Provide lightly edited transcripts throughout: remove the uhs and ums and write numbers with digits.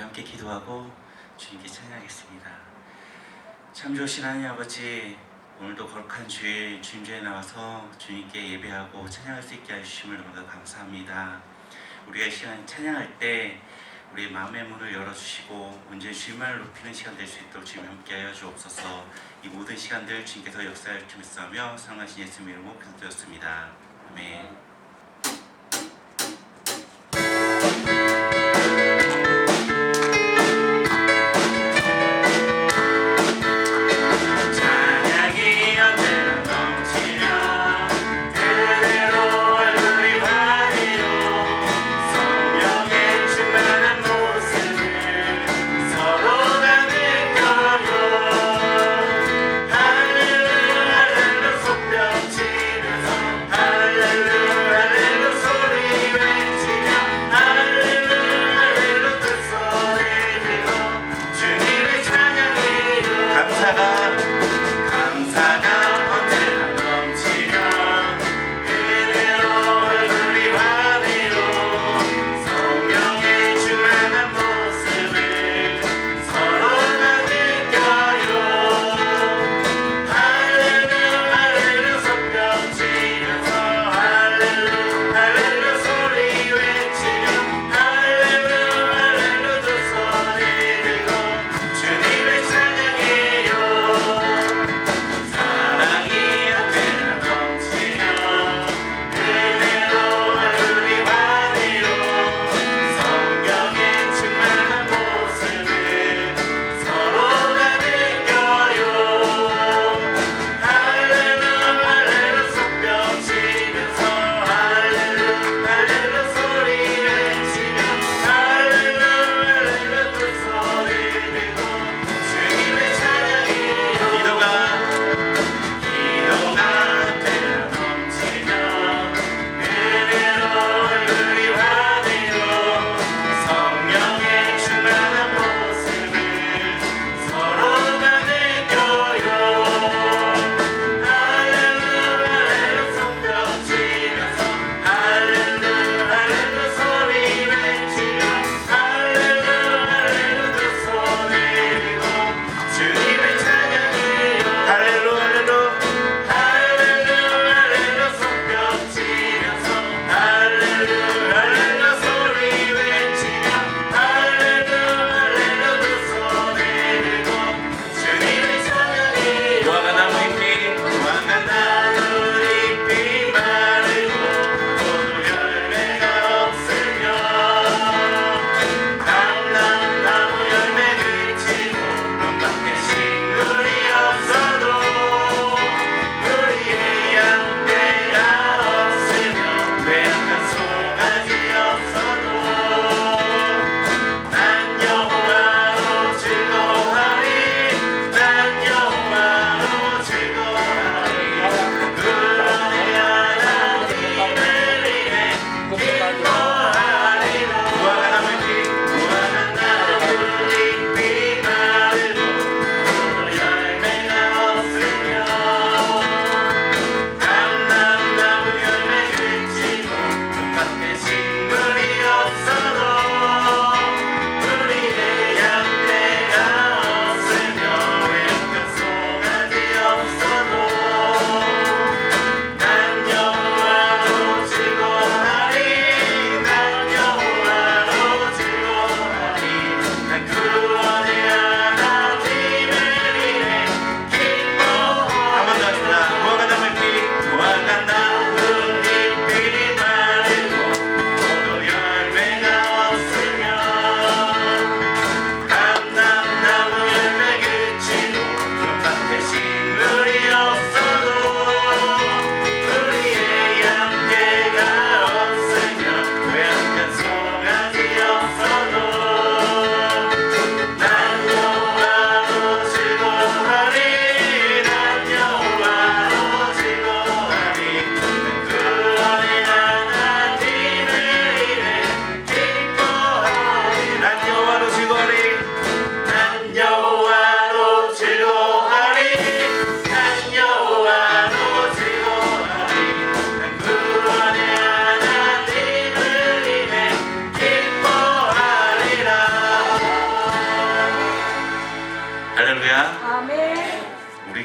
함께 기도하고 주님께 찬양하겠습니다. 참 좋으신 하나님 아버지, 오늘도 거룩한 주일 주님전에 나와서 주님께 예배하고 찬양할 수 있게 해주심을 너무나 감사합니다. 우리가 이 시간 찬양할 때 우리의 마음의 문을 열어주시고 온전히 주님만을 높이는 시간 될 수 있도록 주님 함께하여 주옵소서. 이 모든 시간들 주님께서 역사할 줄 믿사며 사랑하신 예수님 이름으로 기도드렸습니다. 아멘. 할렐루야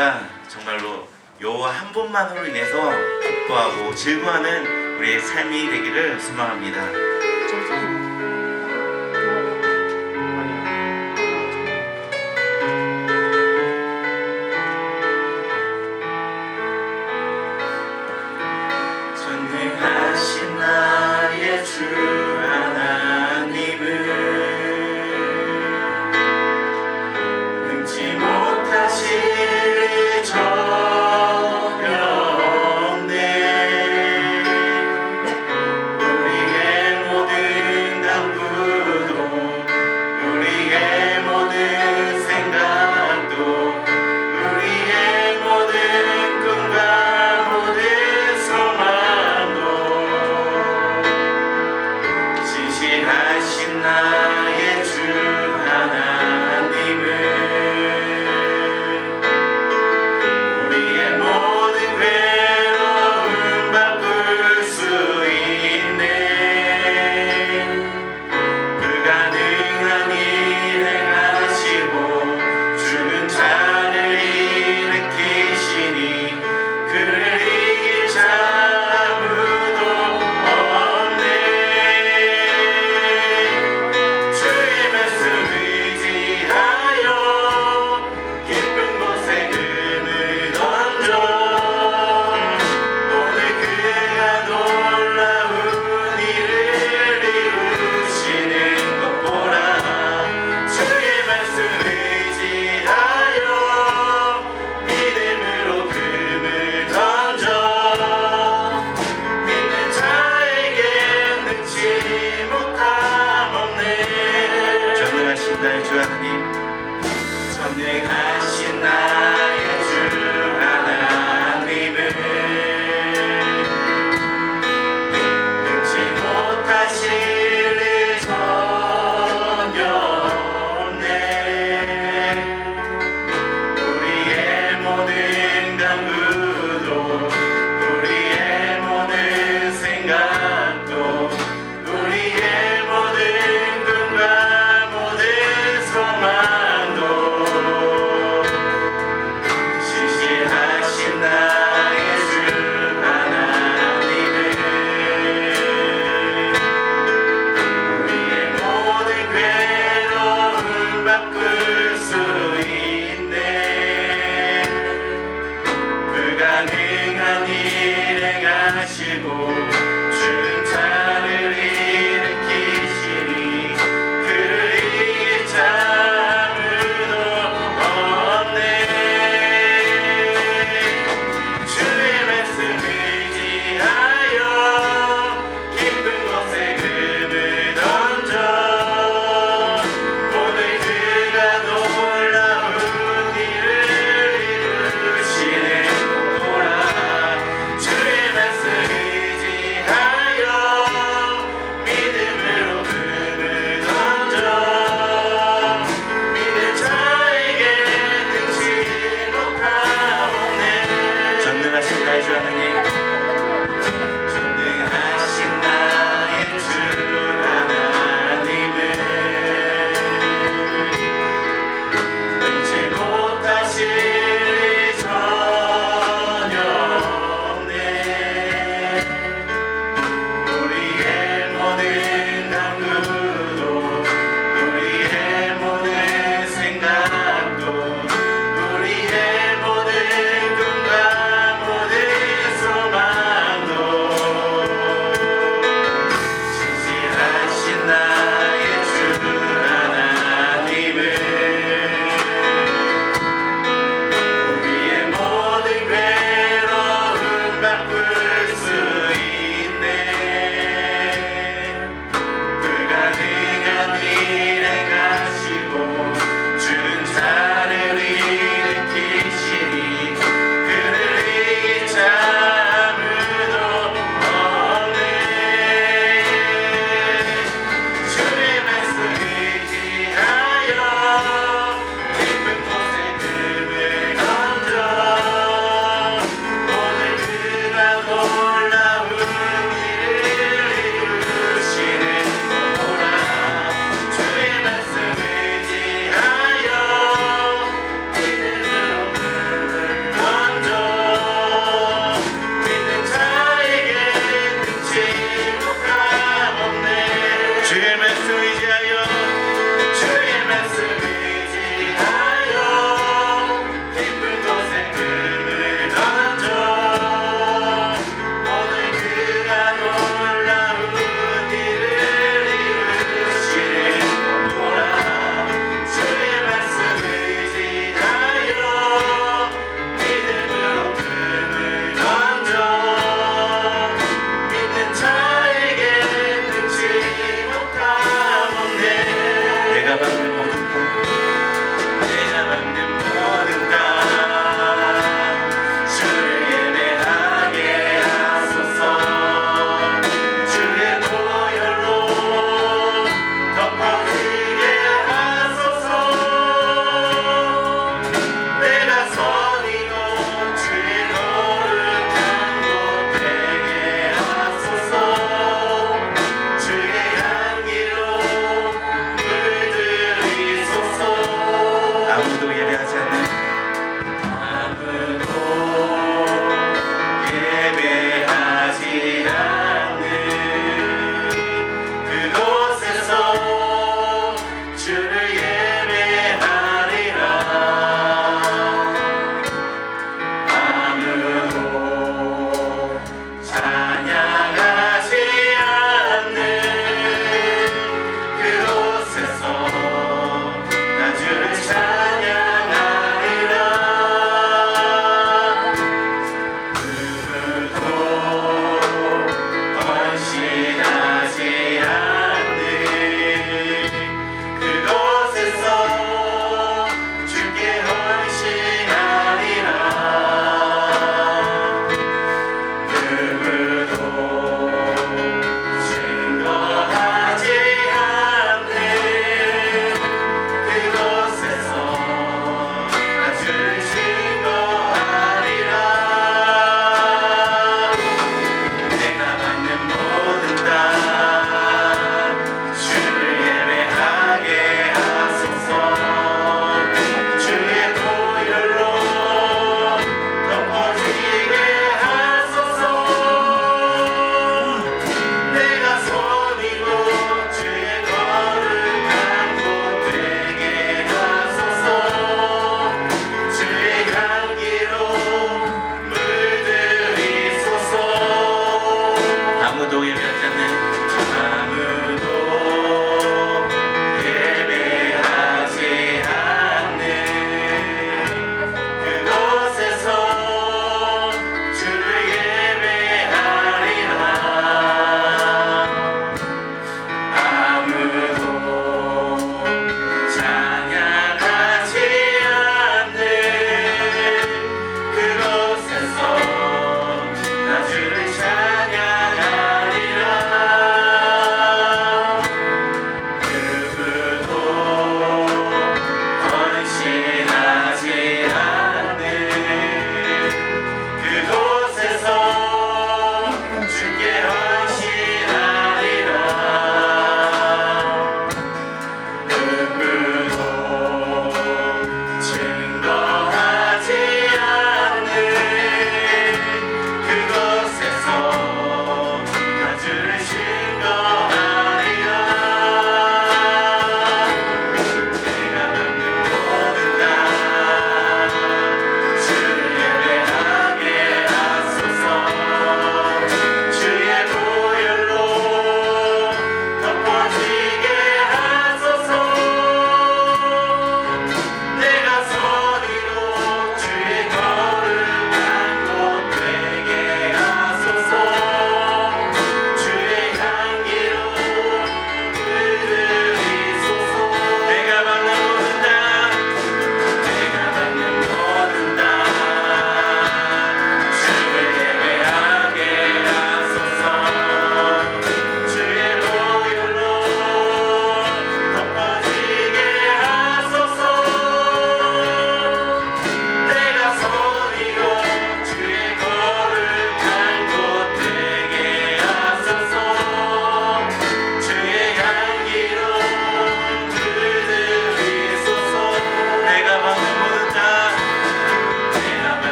저희가 정말로 요 한 분만으로 인해서 기뻐하고 즐거워하는 우리의 삶이 되기를 소망합니다. 전능하신 나의 주 하나님은 능치 못하실 일 전혀 없네. 우리의 모든 당부도 우리의 모든 생각도 우리의 모든 꿈과 모든 소망도 진실하신 나의 주 하나님은 우리의 모든 괴로움 바꿀 수 있네. 불가능한 일 행하시고 죽은 자를 일으키시니 그를 이길 자 아무도 없네. 주의 말씀 의지하여 깊은 곳에 금을 던져 오늘 그가 놀라운 일을 이루시는 것 보라. 주의 말씀 의지하여 믿음으로 금을 던져 믿는 자에게 능치 못함 없네. 전능하신 나의 주 하나님, 전능하신 나의 주 하나님은 능치 못하실 일 전혀 없네. 우리의 모든 간구도 우리의 모든 생각도 우리의 모든 꿈과 모든 소망도 신실하신 나의 주 하나님은 우리의 모든 괴로움 바꿀 수 있네. 불가능한 일 행하시고 죽은 자를 일으키시니 그를 이길 자 아무도 없네. 주의 말씀 의지하여 깊은 곳에 금을 던져 오늘 그가 놀라운 일을 이루시는 도라. 주의 말씀 의지하여 믿음으로 금을 던져 믿는 자에게 능치 못하오네. 전능하신 나의 주 하나님, 전능하신 나의 주 하나님은 능치 못하실 일 전혀 없네. 우리의 모든 당구도 우리의 모든 생각도 우리의 모든 꿈과 모든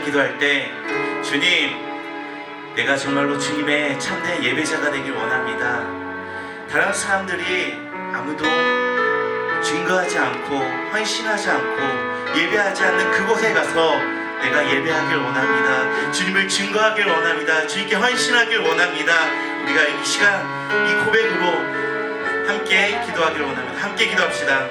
기도할 때 주님, 내가 정말로 주님의 참된 예배자가 되길 원합니다. 다른 사람들이 아무도 증거하지 않고 헌신하지 않고 예배하지 않는 그곳에 가서 내가 예배하길 원합니다. 주님을 증거하길 원합니다. 주님께 헌신하길 원합니다. 우리가 이 시간 이 고백으로 함께 기도하길 원합니다. 함께 기도합시다.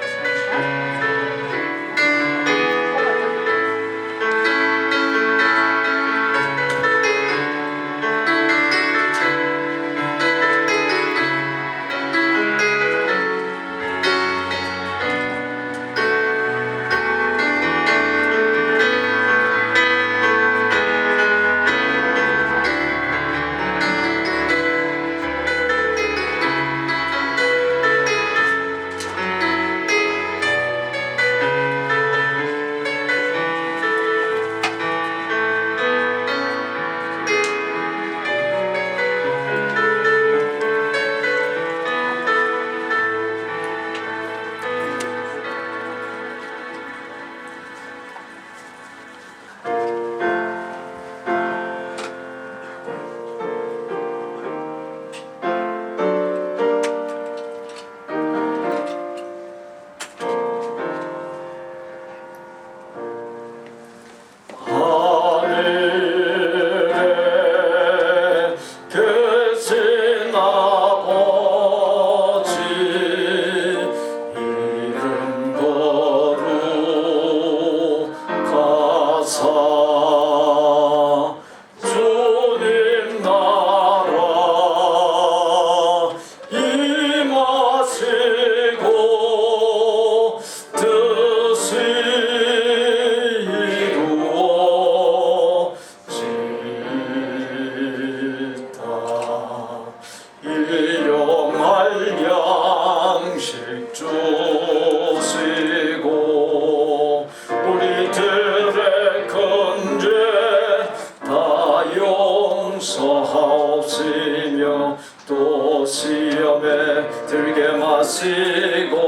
또 시험에 들게 마시고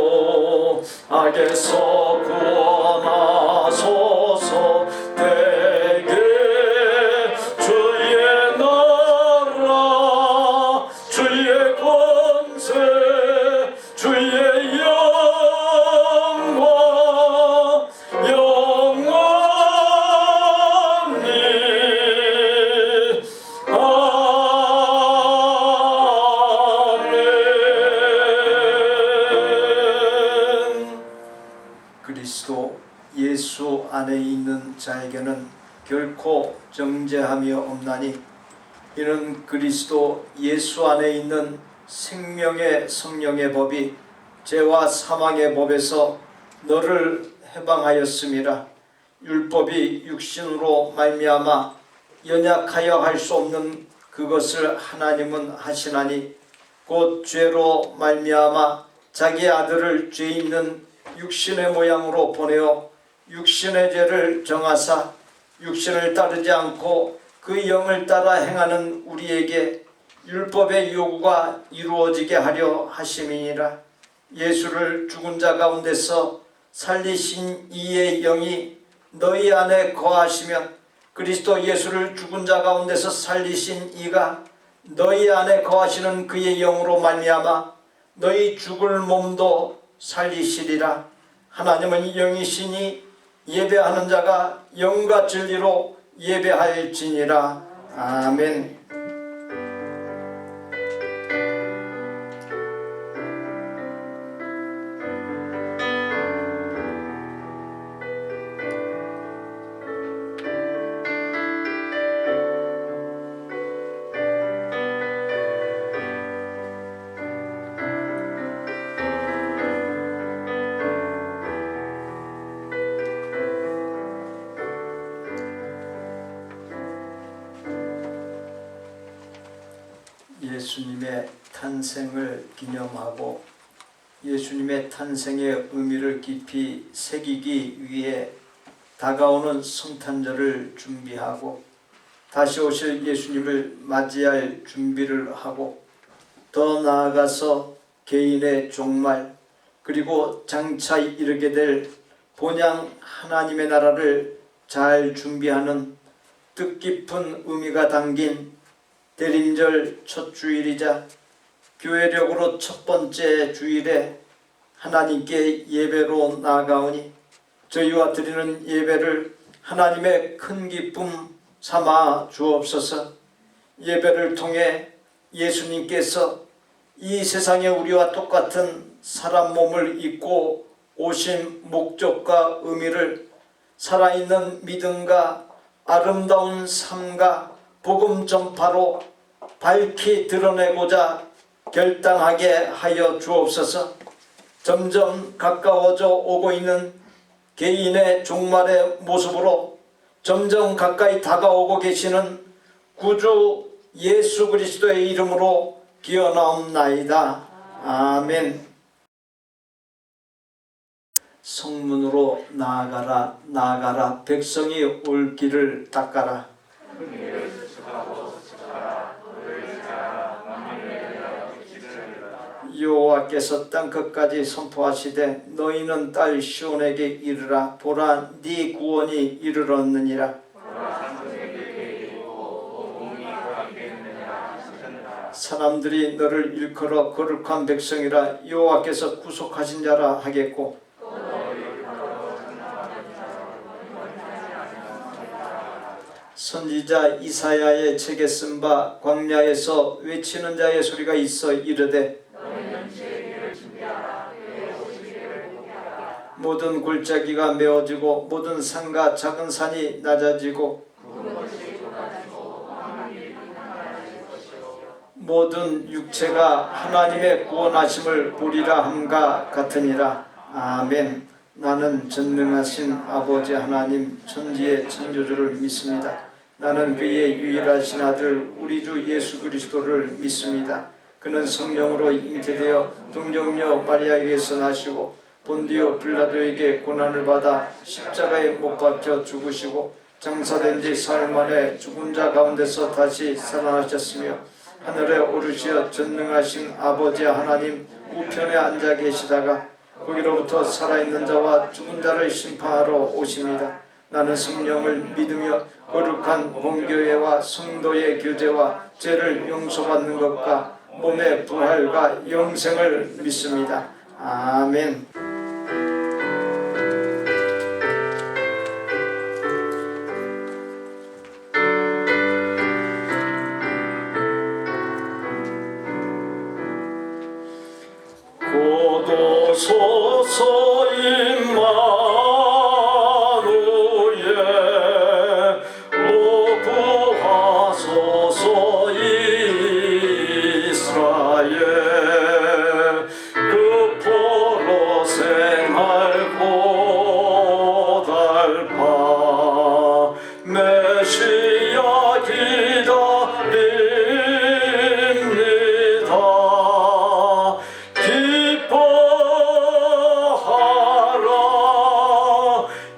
악에서 구원하소서. 되게 주의 나라 주의 권세 주의 영광 영원히 그리스도 예수 안에 있는 자에게는 결코 정죄함이 없나니 이는 그리스도 예수 안에 있는 생명의 성령의 법이 죄와 사망의 법에서 너를 해방하였음이라. 율법이 육신으로 말미암아 연약하여 할 수 없는 그것을 하나님은 하시나니 곧 죄로 말미암아 자기 아들을 죄 있는 육신의 모양으로 보내어 육신의 죄를 정하사 육신을 따르지 않고 그 영을 따라 행하는 우리에게 율법의 요구가 이루어지게 하려 하심이니라. 예수를 죽은 자 가운데서 살리신 이의 영이 너희 안에 거하시면 그리스도 예수를 죽은 자 가운데서 살리신 이가 너희 안에 거하시는 그의 영으로 말미암아 너희 죽을 몸도 살리시리라. 하나님은 영이시니 예배하는 자가 영과 진리로 예배할지니라. 아멘. 예수님의 탄생을 기념하고 예수님의 탄생의 의미를 깊이 새기기 위해 다가오는 성탄절을 준비하고 다시 오실 예수님을 맞이할 준비를 하고 더 나아가서 개인의 종말 그리고 장차 이르게 될 본향 하나님의 나라를 잘 준비하는 뜻깊은 의미가 담긴 대림절 첫 주일이자 교회력으로 첫 번째 주일에 하나님께 예배로 나아가오니 저희와 드리는 예배를 하나님의 큰 기쁨 삼아 주옵소서. 예배를 통해 예수님께서 이 세상에 우리와 똑같은 사람 몸을 입고 오신 목적과 의미를 살아있는 믿음과 아름다운 삶과 복음 전파로 밝히 드러내고자 결단하게 하여 주옵소서. 점점 가까워져 오고 있는 개인의 종말의 모습으로 점점 가까이 다가오고 계시는 구주 예수 그리스도의 이름으로 기어나옵나이다. 아멘. 성문으로 나아가라 나아가라 백성이 올 길을 닦아라. 여호와께서 땅끝까지 선포하시되 너희는 딸 시온에게 이르라. 보라 네 구원이 이르렀느니라. 사람들이 너를 일컬어 거룩한 백성이라 여호와께서 구속하신 자라 하겠고 선지자 이사야의 책에 쓴 바 광야에서 외치는 자의 소리가 있어 이르되 모든 골짜기가 메어지고 모든 산과 작은 산이 낮아지고 모든 육체가 하나님의 구원하심을 보리라 함과 같으니라. 아멘. 나는 전능하신 아버지 하나님 천지의 창조주를 믿습니다. 나는 그의 유일하신 아들 우리 주 예수 그리스도를 믿습니다. 그는 성령으로 잉태되어 동정녀 마리아에게서 나시고 본디오 빌라도에게 고난을 받아 십자가에 못 박혀 죽으시고 장사된 지 사흘 만에 죽은 자 가운데서 다시 살아나셨으며 하늘에 오르시어 전능하신 아버지 하나님 우편에 앉아 계시다가 거기로부터 살아있는 자와 죽은 자를 심판하러 오십니다. 나는 성령을 믿으며 거룩한 공교회와 성도의 교제와 죄를 용서받는 것과 몸의 부활과 영생을 믿습니다. 아멘. 고도소서 임마누엘 구하소서 이스라엘 그 포로 생활 고달파 메시아 기다립니다. 기뻐하라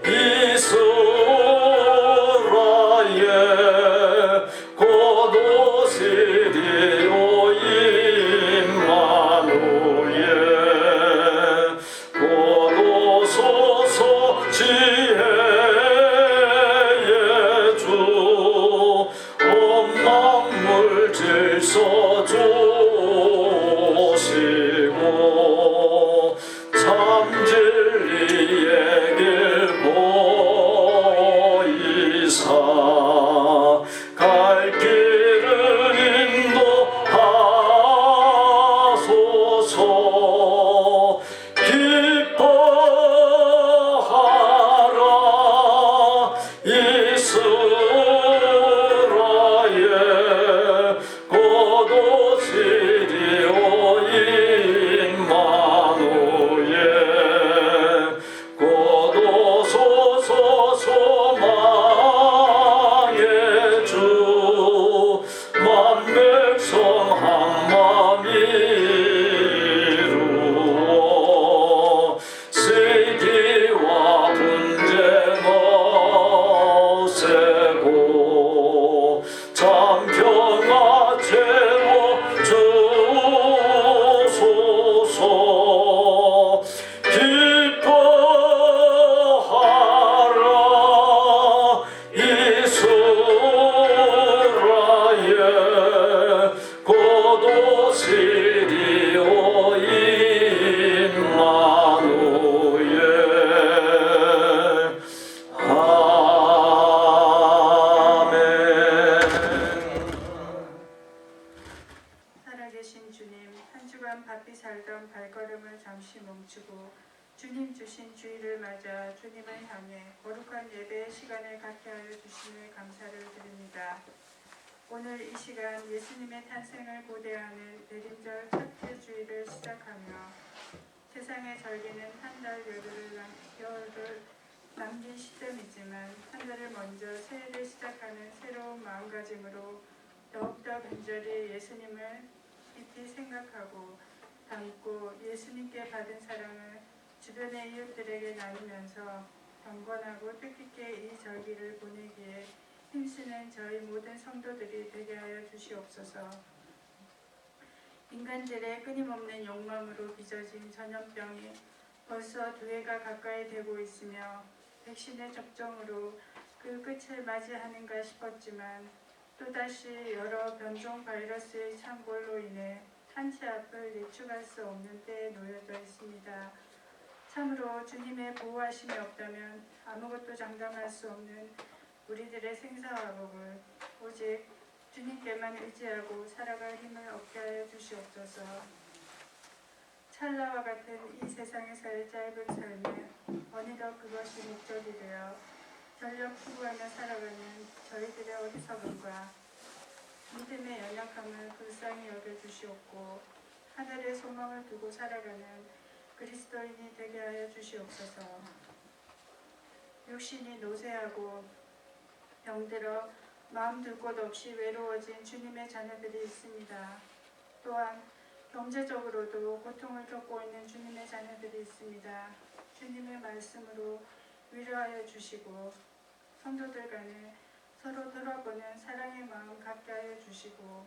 이스라엘 곧 오시리오 임마누엘 곧 오소서 지혜의 주 온 만물 질서 주시고 참 진리의 길 보이사 갈 길을 인도하소서. 기뻐하라 이스라엘 곧 한평생 바삐 살던 발걸음을 잠시 멈추고 주님 주신 주일을 맞아 주님을 향해 거룩한 예배의 시간을 갖게 하여 주심에 감사를 드립니다. 오늘 이 시간 예수님의 탄생을 고대하는 대림절 첫째 주일을 시작하며 세상의 절기는 한 달 여름을 남긴 시점이지만 한 달을 먼저 새해를 시작하는 새로운 마음가짐으로 더욱더 간절히 예수님을 깊이 생각하고 담고 예수님께 받은 사랑을 주변의 이웃들에게 나누면서 경건하고 뜻깊게 이 절기를 보내기에 힘쓰는 저희 모든 성도들이 되게 하여 주시옵소서. 인간들의 끊임없는 욕망으로 빚어진 전염병이 벌써 2해가 가까이 되고 있으며 백신의 접종으로 그 끝을 맞이하는가 싶었지만 또다시 여러 변종 바이러스의 창궐로 인해 한치 앞을 예측할 수 없는 때에 놓여져 있습니다. 참으로 주님의 보호하심이 없다면 아무것도 장담할 수 없는 우리들의 생사와 복을 오직 주님께만 의지하고 살아갈 힘을 얻게 하여 주시옵소서. 찰나와 같은 이 세상에서의 짧은 삶에 어느덧 그것이 목적이 되어 전력 추구하며 살아가는 저희들의 어리석음과 믿음의 연약함을 불쌍히 여겨주시옵고 하늘의 소망을 두고 살아가는 그리스도인이 되게 하여 주시옵소서. 육신이 노쇠하고 병들어 마음 둘 곳 없이 외로워진 주님의 자녀들이 있습니다. 또한 경제적으로도 고통을 겪고 있는 주님의 자녀들이 있습니다. 주님의 말씀으로 위로하여 주시고 성도들 간에 서로 돌아보는 사랑의 마음 갖게 하여 주시고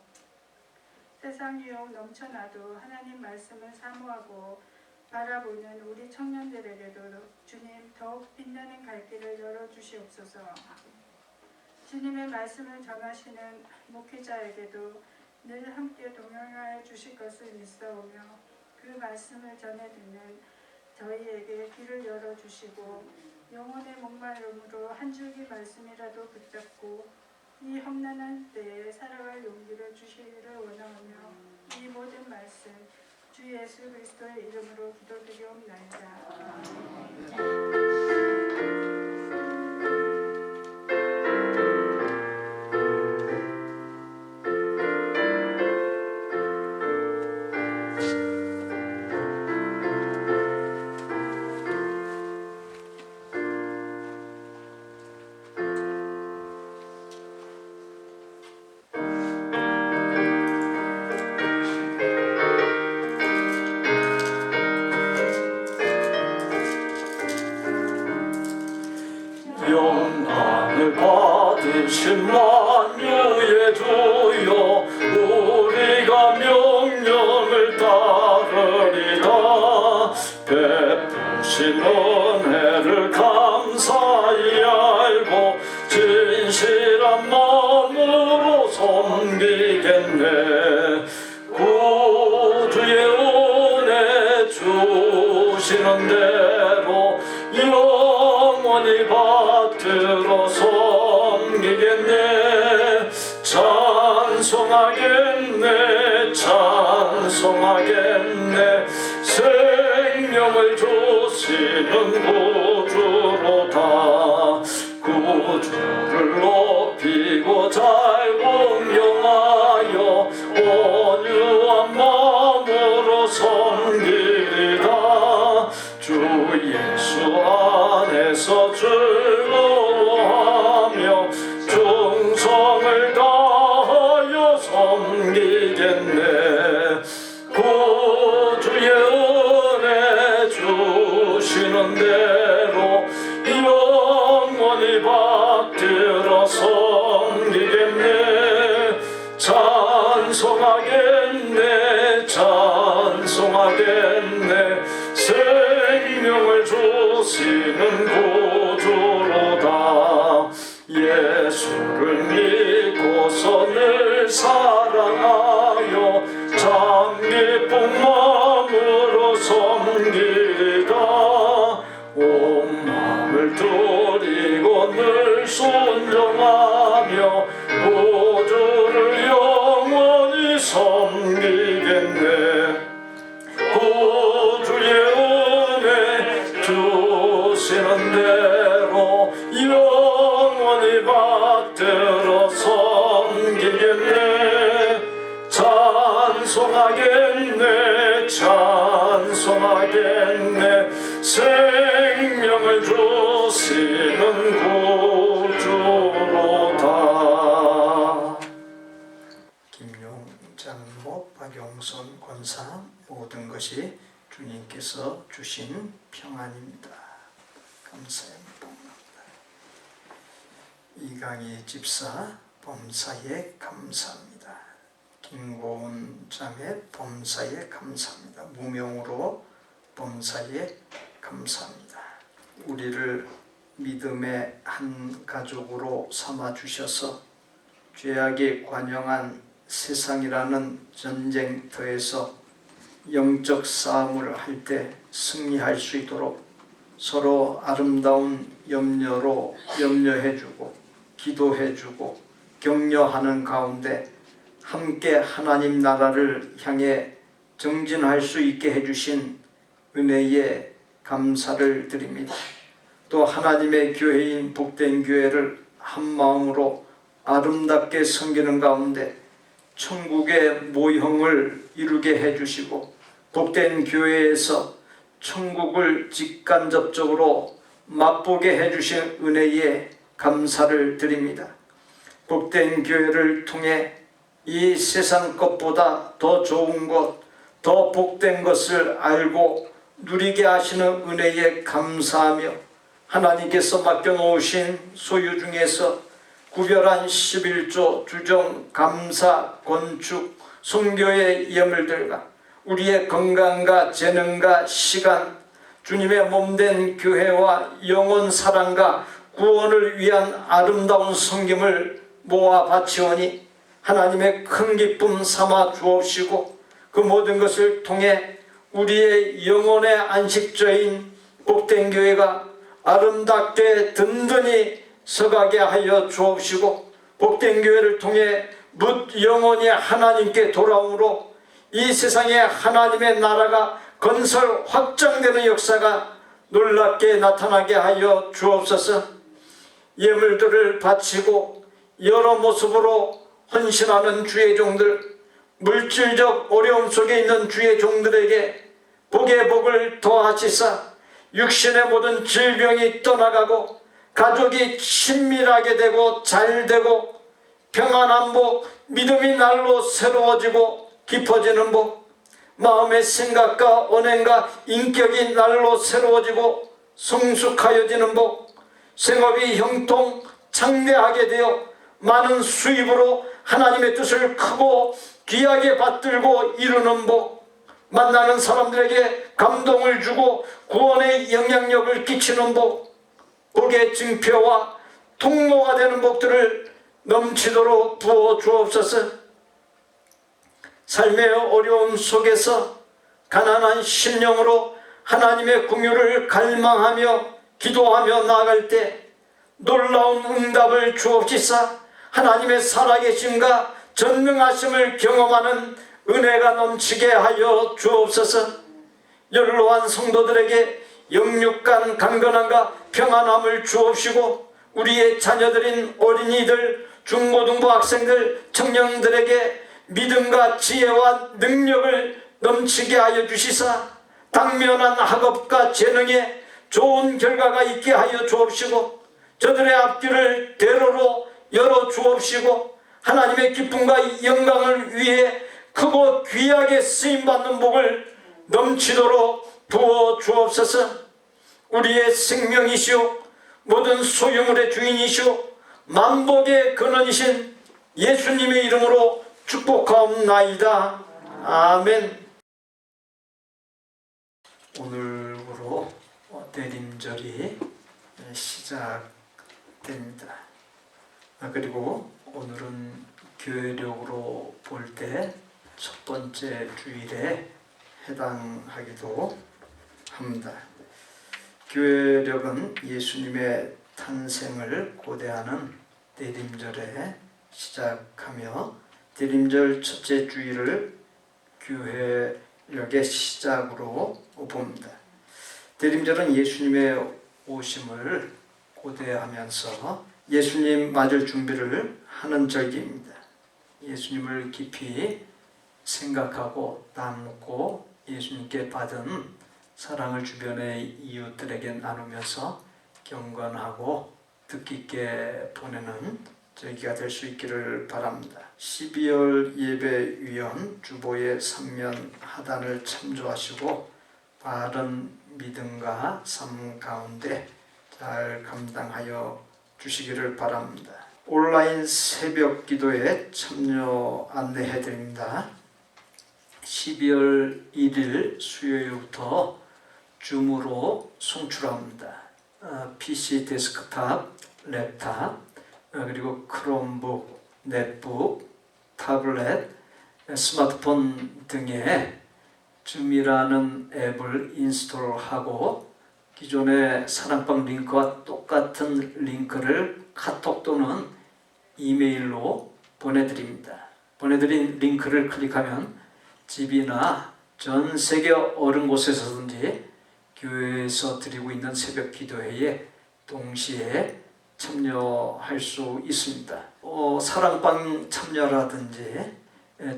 세상 유혹 넘쳐나도 하나님 말씀을 사모하고 바라보는 우리 청년들에게도 주님 더욱 빛나는 갈 길을 열어주시옵소서. 주님의 말씀을 전하시는 목회자에게도 늘 함께 동행하여 주실 것을 믿사오며 그 말씀을 전해 듣는 저희에게 길을 열어주시고 영혼의 목마름으로 한 줄기 말씀이라도 붙잡고 이 험난한 때에 살아갈 용기를 주시기를 원하오며 이 모든 말씀 주 예수 그리스도의 이름으로 기도드리옵나이다. 영광을 받으신 만유의 주여 우리가 명령을 따르리다. 베푸신 은혜를 감사히 알고 진실한 마음으로 섬기겠네. 구주의 은혜 주시는 대로 영원히 받들어 섬기겠네. 찬송하겠네 찬송하겠네. 생명을 주시는 구주로다. 구주를 높이고 잘 공경하여 온유한 마음으로 섬기리다. 주 예수 안에서 즐거워하며 충성을 다하여 섬기겠네. 구주의 은혜 주시는 대로 영원히 받들어 섬기겠네. 찬송하겠네 찬송하겠네. 생명을 주시는 구주로다. 예수를 믿고서 늘 사랑하여 참 기쁜 마음으로 섬기다. 온 마음을 드리고 늘 순종하며 구주를 영원히 섬기겠네. 찬송하겠네 찬송하겠네 생명을 주시는 구주로다. 김용장모, 박용선 권사 모든 것이 주님께서 주신 평안입니다. 감사합니다. 이강희 집사 범사에 감사합니다. 김고은 자매 범사에 감사합니다. 무명으로 범사에 감사합니다. 우리를 믿음의 한 가족으로 삼아 주셔서 죄악이 관영한 세상이라는 전쟁터에서 영적 싸움을 할 때 승리할 수 있도록 서로 아름다운 염려로 염려해주고 기도해주고 격려하는 가운데 함께 하나님 나라를 향해 정진할 수 있게 해주신 은혜에 감사를 드립니다. 또 하나님의 교회인 복된 교회를 한 마음으로 아름답게 섬기는 가운데 천국의 모형을 이루게 해주시고 복된 교회에서 천국을 직간접적으로 맛보게 해주신 은혜에 감사를 드립니다. 복된 교회를 통해 이 세상 것보다 더 좋은 것, 더 복된 것을 알고 누리게 하시는 은혜에 감사하며 하나님께서 맡겨놓으신 소유 중에서 구별한 11조 주정, 감사, 건축, 선교의 예물들과 우리의 건강과 재능과 시간, 주님의 몸된 교회와 영혼 사랑과 구원을 위한 아름다운 섬김을 모아 바치오니 하나님의 큰 기쁨 삼아 주옵시고 그 모든 것을 통해 우리의 영혼의 안식처인 복된 교회가 아름답게 든든히 서가게 하여 주옵시고 복된 교회를 통해 묻 영혼이 하나님께 돌아오므로 이 세상에 하나님의 나라가 건설 확장되는 역사가 놀랍게 나타나게 하여 주옵소서. 예물들을 바치고 여러 모습으로 헌신하는 주의 종들, 물질적 어려움 속에 있는 주의 종들에게 복의 복을 더하시사 육신의 모든 질병이 떠나가고 가족이 친밀하게 되고 잘되고 평안한 복, 믿음이 날로 새로워지고 깊어지는 복, 마음의 생각과 언행과 인격이 날로 새로워지고 성숙하여지는 복, 생업이 형통 창대하게 되어 많은 수입으로 하나님의 뜻을 크고 귀하게 받들고 이루는 복, 만나는 사람들에게 감동을 주고 구원의 영향력을 끼치는 복, 복의 증표와 통로가 되는 복들을 넘치도록 부어 주옵소서. 삶의 어려움 속에서 가난한 심령으로 하나님의 긍휼을 갈망하며 기도하며 나아갈 때 놀라운 응답을 주옵시사 하나님의 살아계심과 전능하심을 경험하는 은혜가 넘치게 하여 주옵소서. 연로한 성도들에게 영육간 강건함과 평안함을 주옵시고 우리의 자녀들인 어린이들, 중고등부 학생들, 청년들에게 믿음과 지혜와 능력을 넘치게 하여 주시사 당면한 학업과 재능에 좋은 결과가 있게 하여 주옵시고 저들의 앞길을 대로로 열어 주옵시고 하나님의 기쁨과 영광을 위해 크고 귀하게 쓰임받는 복을 넘치도록 부어 주옵소서. 우리의 생명이시오 모든 소유물의 주인이시오 만복의 근원이신 예수님의 이름으로 축복하옵나이다. 아멘. 오늘부로 대림절이 시작됩니다. 그리고 오늘은 교회력으로 볼 때 첫 번째 주일에 해당하기도 합니다. 교회력은 예수님의 탄생을 고대하는 대림절에 시작하며 대림절 첫째 주일을 교회력의 시작으로 봅니다. 대림절은 예수님의 오심을 고대하면서 예수님 맞을 준비를 하는 절기입니다. 예수님을 깊이 생각하고 나누고 예수님께 받은 사랑을 주변의 이웃들에게 나누면서 경건하고 뜻깊게 보내는 저희가 될 수 있기를 바랍니다. 12월 예배위원 주보의 3면 하단을 참조하시고 바른 믿음과 삶 가운데 잘 감당하여 주시기를 바랍니다. 온라인 새벽 기도에 참여 안내해 드립니다. 12월 1일 수요일부터 줌으로 송출합니다. PC 데스크탑, 랩탑, 그리고 크롬북, 넷북, 타블렛, 스마트폰 등에 줌이라는 앱을 인스톨하고 기존의 사랑방 링크와 똑같은 링크를 카톡 또는 이메일로 보내드립니다. 보내드린 링크를 클릭하면 집이나 전 세계 어느 곳에서든지 교회에서 드리고 있는 새벽 기도회에 동시에 참여할 수 있습니다. 사랑방 참여라든지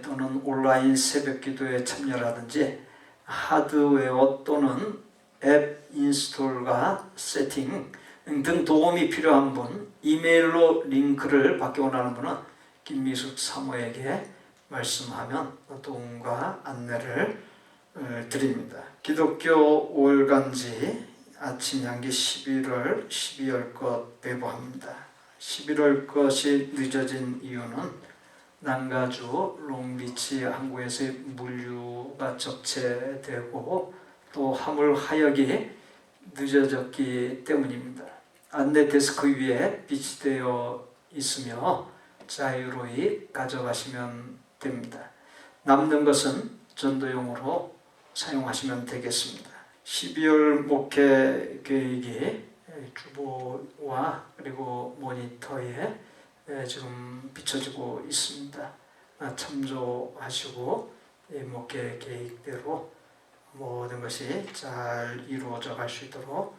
또는 온라인 새벽 기도에 참여라든지 하드웨어 또는 앱 인스톨과 세팅 등 도움이 필요한 분, 이메일로 링크를 받기 원하는 분은 김미숙 사모에게 말씀하면 도움과 안내를 드립니다. 기독교 5월간지 아침 향기 11월 12월 것 배부합니다. 11월 것이 늦어진 이유는 남가주 롱비치 항구에서의 물류가 적체되고 또 화물 하역이 늦어졌기 때문입니다. 안내 데스크 위에 비치되어 있으며 자유로이 가져가시면 됩니다. 남는 것은 전도용으로 사용하시면 되겠습니다. 12월 목회 계획이 주보와 그리고 모니터에 지금 비춰지고 있습니다. 참조하시고 목회 계획대로 모든 것이 잘 이루어져 갈 수 있도록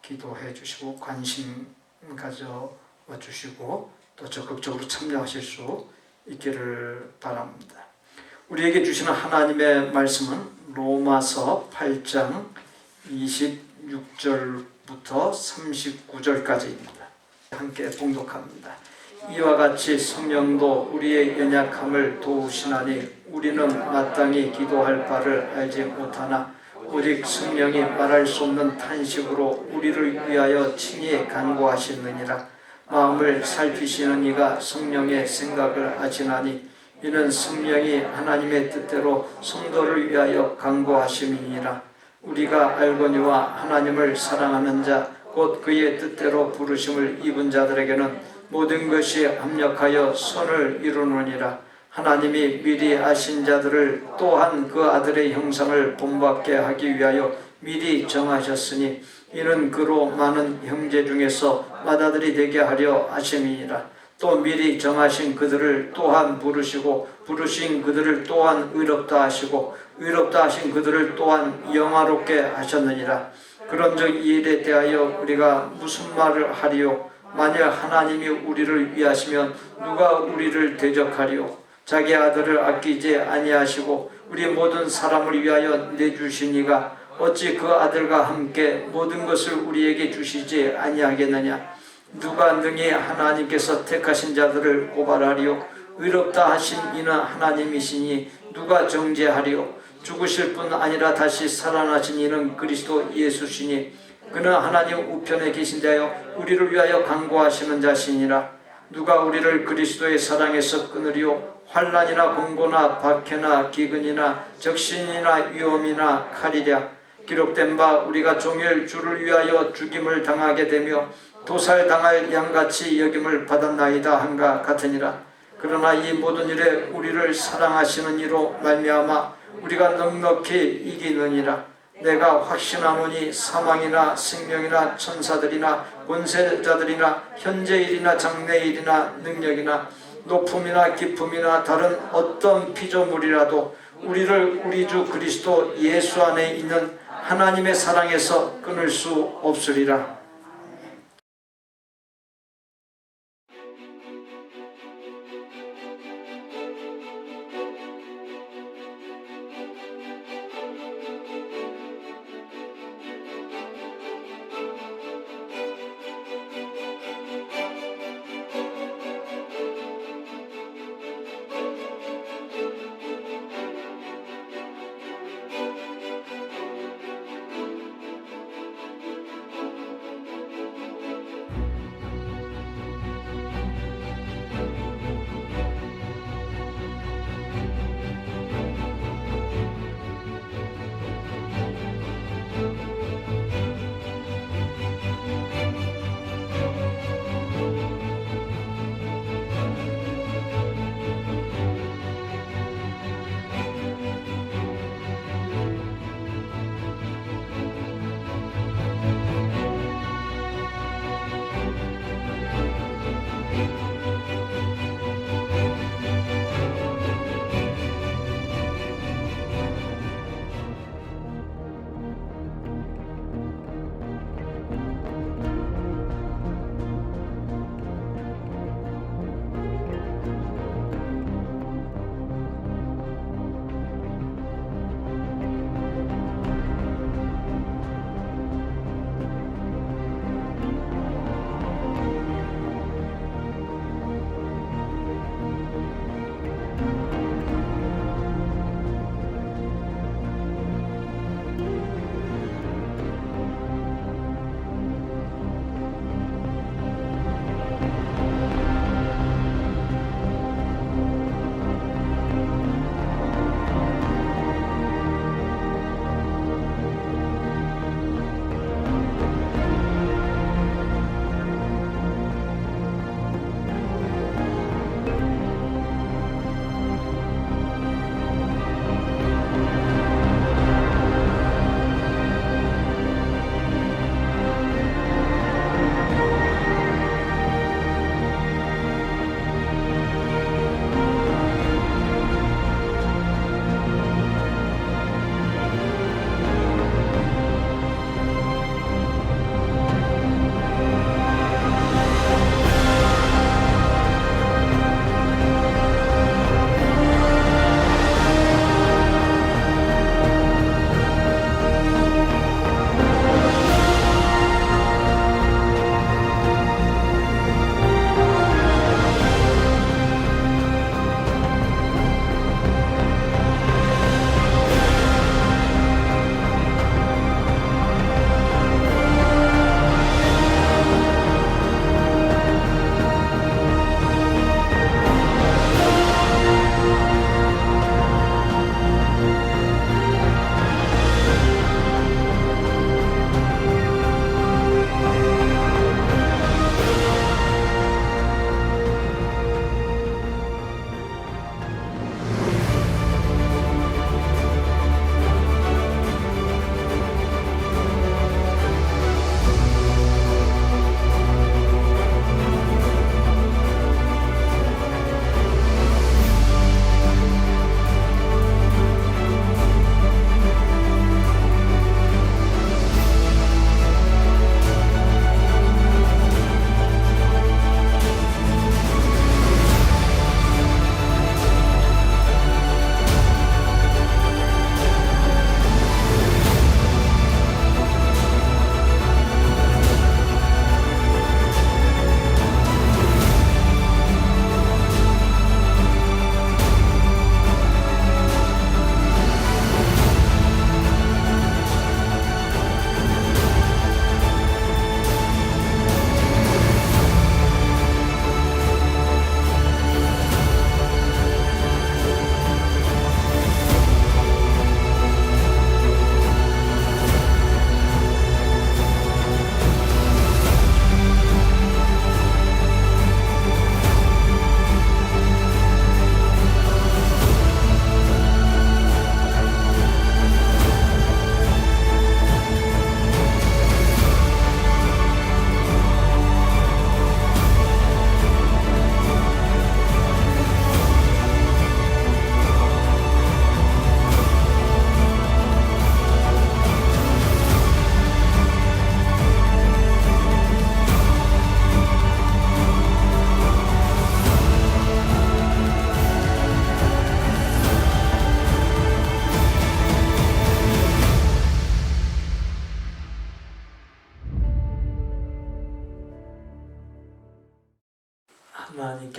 기도해 주시고 관심 가져 주시고 또 적극적으로 참여하실 수 있기를 바랍니다. 우리에게 주시는 하나님의 말씀은 로마서 8장 26절부터 39절까지입니다. 함께 봉독합니다. 이와 같이 성령도 우리의 연약함을 도우시나니 우리는 마땅히 기도할 바를 알지 못하나 오직 성령이 말할 수 없는 탄식으로 우리를 위하여 친히 간구하시느니라. 마음을 살피시는 이가 성령의 생각을 아시나니 이는 성령이 하나님의 뜻대로 성도를 위하여 간구하심이니라. 우리가 알거니와 하나님을 사랑하는 자 곧 그의 뜻대로 부르심을 입은 자들에게는 모든 것이 합력하여 선을 이루느니라. 하나님이 미리 아신 자들을 또한 그 아들의 형상을 본받게 하기 위하여 미리 정하셨으니 이는 그로 많은 형제 중에서 맏아들이 되게 하려 하심이니라. 또 미리 정하신 그들을 또한 부르시고 부르신 그들을 또한 의롭다 하시고 의롭다 하신 그들을 또한 영화롭게 하셨느니라. 그런즉 이 일에 대하여 우리가 무슨 말을 하리요? 만약 하나님이 우리를 위하시면 누가 우리를 대적하리요? 자기 아들을 아끼지 아니하시고 우리 모든 사람을 위하여 내주시니가 어찌 그 아들과 함께 모든 것을 우리에게 주시지 아니하겠느냐? 누가 능히 하나님께서 택하신 자들을 고발하리요? 의롭다 하신 이는 하나님이시니 누가 정죄하리요? 죽으실 뿐 아니라 다시 살아나신 이는 그리스도 예수시니 그는 하나님 우편에 계신 자여 우리를 위하여 간구하시는 자시니라. 누가 우리를 그리스도의 사랑에서 끊으리요? 환난이나 공고나 박해나 기근이나 적신이나 위험이나 칼이랴. 기록된 바 우리가 종일 주를 위하여 죽임을 당하게 되며 도살당할 양같이 여김을 받았나이다 한가 같으니라. 그러나 이 모든 일에 우리를 사랑하시는 이로 말미암아 우리가 넉넉히 이기느니라. 내가 확신하노니 사망이나 생명이나 천사들이나 권세자들이나 현재일이나 장래일이나 능력이나 높음이나 깊음이나 다른 어떤 피조물이라도 우리를 우리 주 그리스도 예수 안에 있는 하나님의 사랑에서 끊을 수 없으리라.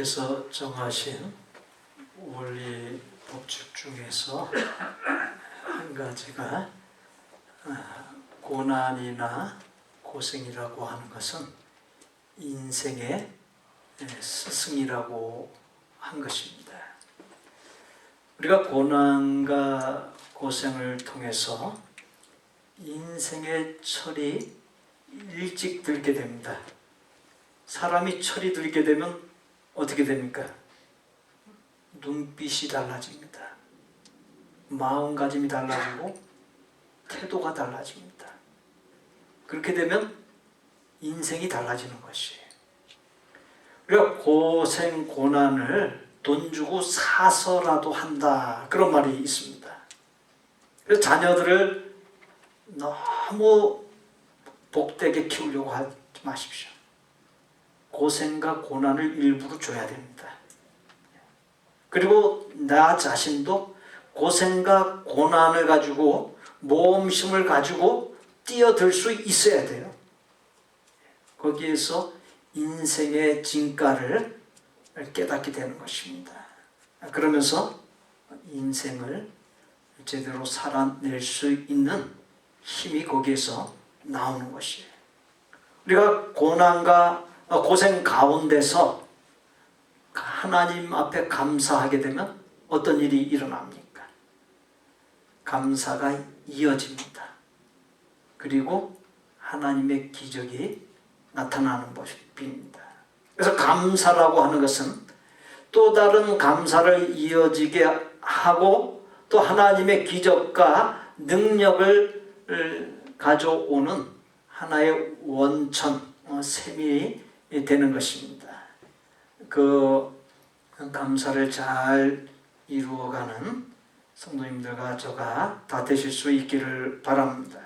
하나님께서 정하신 원리 법칙 중에서 한 가지가 고난이나 고생이라고 하는 것은 인생의 스승이라고 한 것입니다. 우리가 고난과 고생을 통해서 인생의 철이 일찍 들게 됩니다. 사람이 철이 들게 되면 어떻게 됩니까? 눈빛이 달라집니다. 마음가짐이 달라지고 태도가 달라집니다. 그렇게 되면 인생이 달라지는 것이에요. 우리가 고생, 고난을 돈 주고 사서라도 한다, 그런 말이 있습니다. 그래서 자녀들을 너무 복되게 키우려고 하지 마십시오. 고생과 고난을 일부러 줘야 됩니다. 그리고 나 자신도 고생과 고난을 가지고 모험심을 가지고 뛰어들 수 있어야 돼요. 거기에서 인생의 진가를 깨닫게 되는 것입니다. 그러면서 인생을 제대로 살아낼 수 있는 힘이 거기에서 나오는 것이에요. 우리가 고난과 고생 가운데서 하나님 앞에 감사하게 되면 어떤 일이 일어납니까? 감사가 이어집니다. 그리고 하나님의 기적이 나타나는 것입니다. 그래서 감사라고 하는 것은 또 다른 감사를 이어지게 하고 또 하나님의 기적과 능력을 가져오는 하나의 원천, 셈이 되는 것입니다. 그 감사를 잘 이루어가는 성도님들과 저가 다 되실 수 있기를 바랍니다.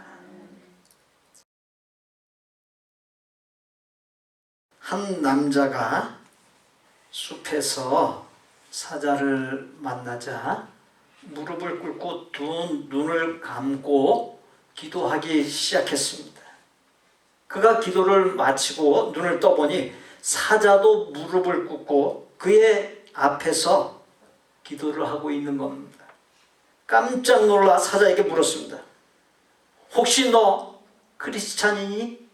한 남자가 숲에서 사자를 만나자 무릎을 꿇고 두 눈을 감고 기도하기 시작했습니다. 그가 기도를 마치고 눈을 떠보니 사자도 무릎을 꿇고 그의 앞에서 기도를 하고 있는 겁니다. 깜짝 놀라 사자에게 물었습니다. 혹시 너 크리스찬이니?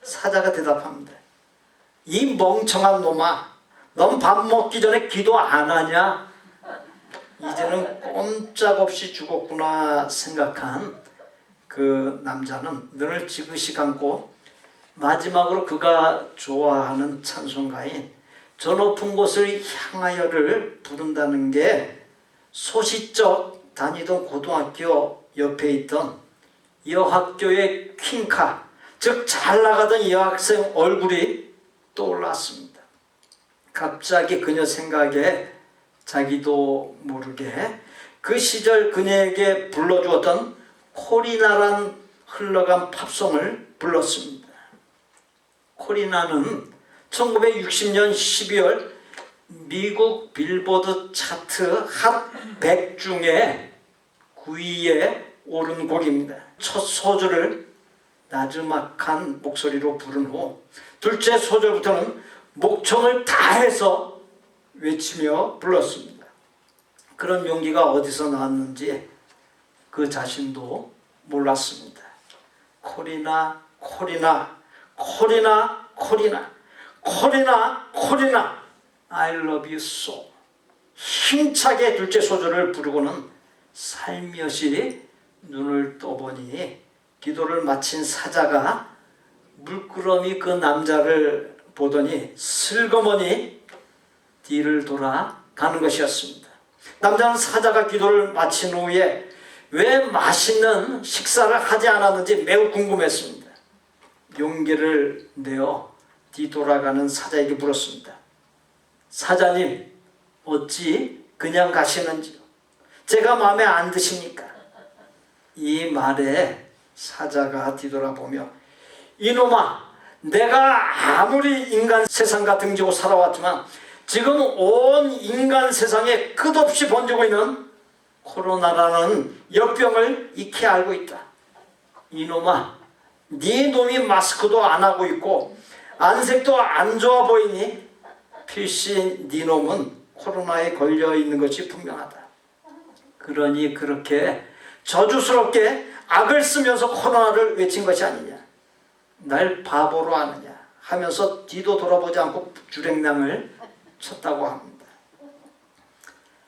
사자가 대답합니다. 이 멍청한 놈아, 넌 밥 먹기 전에 기도 안 하냐? 이제는 꼼짝없이 죽었구나 생각한 그 남자는 눈을 지그시 감고 마지막으로 그가 좋아하는 찬송가인 저 높은 곳을 향하여를 부른다는 게 소시적 다니던 고등학교 옆에 있던 여학교의 퀸카, 즉 잘 나가던 여학생 얼굴이 떠올랐습니다. 갑자기 그녀 생각에 자기도 모르게 그 시절 그녀에게 불러주었던 코리나란 흘러간 팝송을 불렀습니다. 코리나는 1960년 12월 미국 빌보드 차트 핫 100 중에 9위에 오른 곡입니다. 첫 소절을 나지막한 목소리로 부른 후 둘째 소절부터는 목청을 다해서 외치며 불렀습니다. 그런 용기가 어디서 나왔는지 그 자신도 몰랐습니다. 코리나, 코리나, 코리나, 코리나, 코리나, 코리나, I love you so. 힘차게 둘째 소절을 부르고는 살며시 눈을 떠보니 기도를 마친 사자가 물끄러미 그 남자를 보더니 슬그머니 뒤를 돌아 가는 것이었습니다. 남자는 사자가 기도를 마친 후에 왜 맛있는 식사를 하지 않았는지 매우 궁금했습니다. 용기를 내어 뒤돌아가는 사자에게 물었습니다. 사자님, 어찌 그냥 가시는지요? 제가 마음에 안 드십니까? 이 말에 사자가 뒤돌아보며 이놈아, 내가 아무리 인간 세상과 등지고 살아왔지만 지금 온 인간 세상에 끝없이 번지고 있는 코로나라는 역병을 익히 알고 있다. 이놈아, 네 놈이 마스크도 안 하고 있고 안색도 안 좋아 보이니 필시 네 놈은 코로나에 걸려 있는 것이 분명하다. 그러니 그렇게 저주스럽게 악을 쓰면서 코로나를 외친 것이 아니냐. 날 바보로 아느냐 하면서 뒤도 돌아보지 않고 주랭랑을 쳤다고 합니다.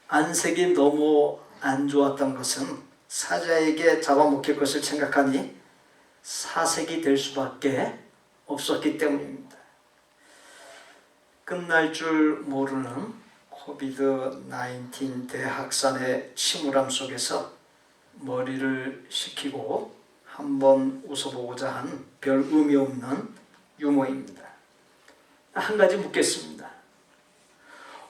안색이 너무 안 좋았던 것은 사자에게 잡아먹힐 것을 생각하니 사색이 될 수밖에 없었기 때문입니다. 끝날 줄 모르는 코비드-19 대확산의 침울함 속에서 머리를 식히고 한번 웃어보고자 한 별 의미 없는 유머입니다. 한 가지 묻겠습니다.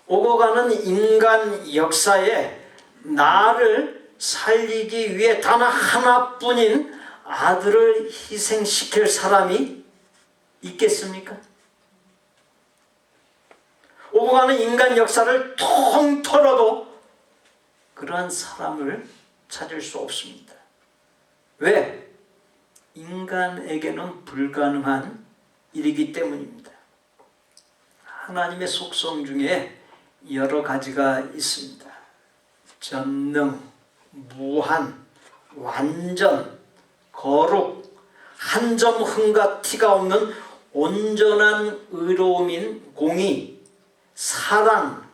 오고 가는 인간 역사에 나를 살리기 위해 단 하나뿐인 아들을 희생시킬 사람이 있겠습니까? 오고 가는 인간 역사를 통틀어도 그러한 사람을 찾을 수 없습니다. 왜? 인간에게는 불가능한 일이기 때문입니다. 하나님의 속성 중에 여러 가지가 있습니다. 전능, 무한, 완전, 거룩, 한 점 흠과 티가 없는 온전한 의로움인 공의, 사랑,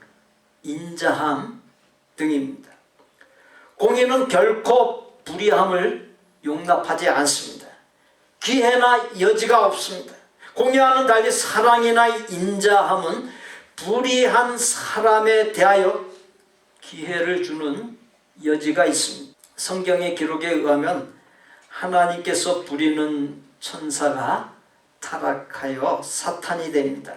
인자함 등입니다. 공의는 결코 불의함을 용납하지 않습니다. 기회나 여지가 없습니다. 공의와는 달리 사랑이나 인자함은 불의한 사람에 대하여 기회를 주는 여지가 있습니다. 성경의 기록에 의하면 하나님께서 부리는 천사가 타락하여 사탄이 됩니다.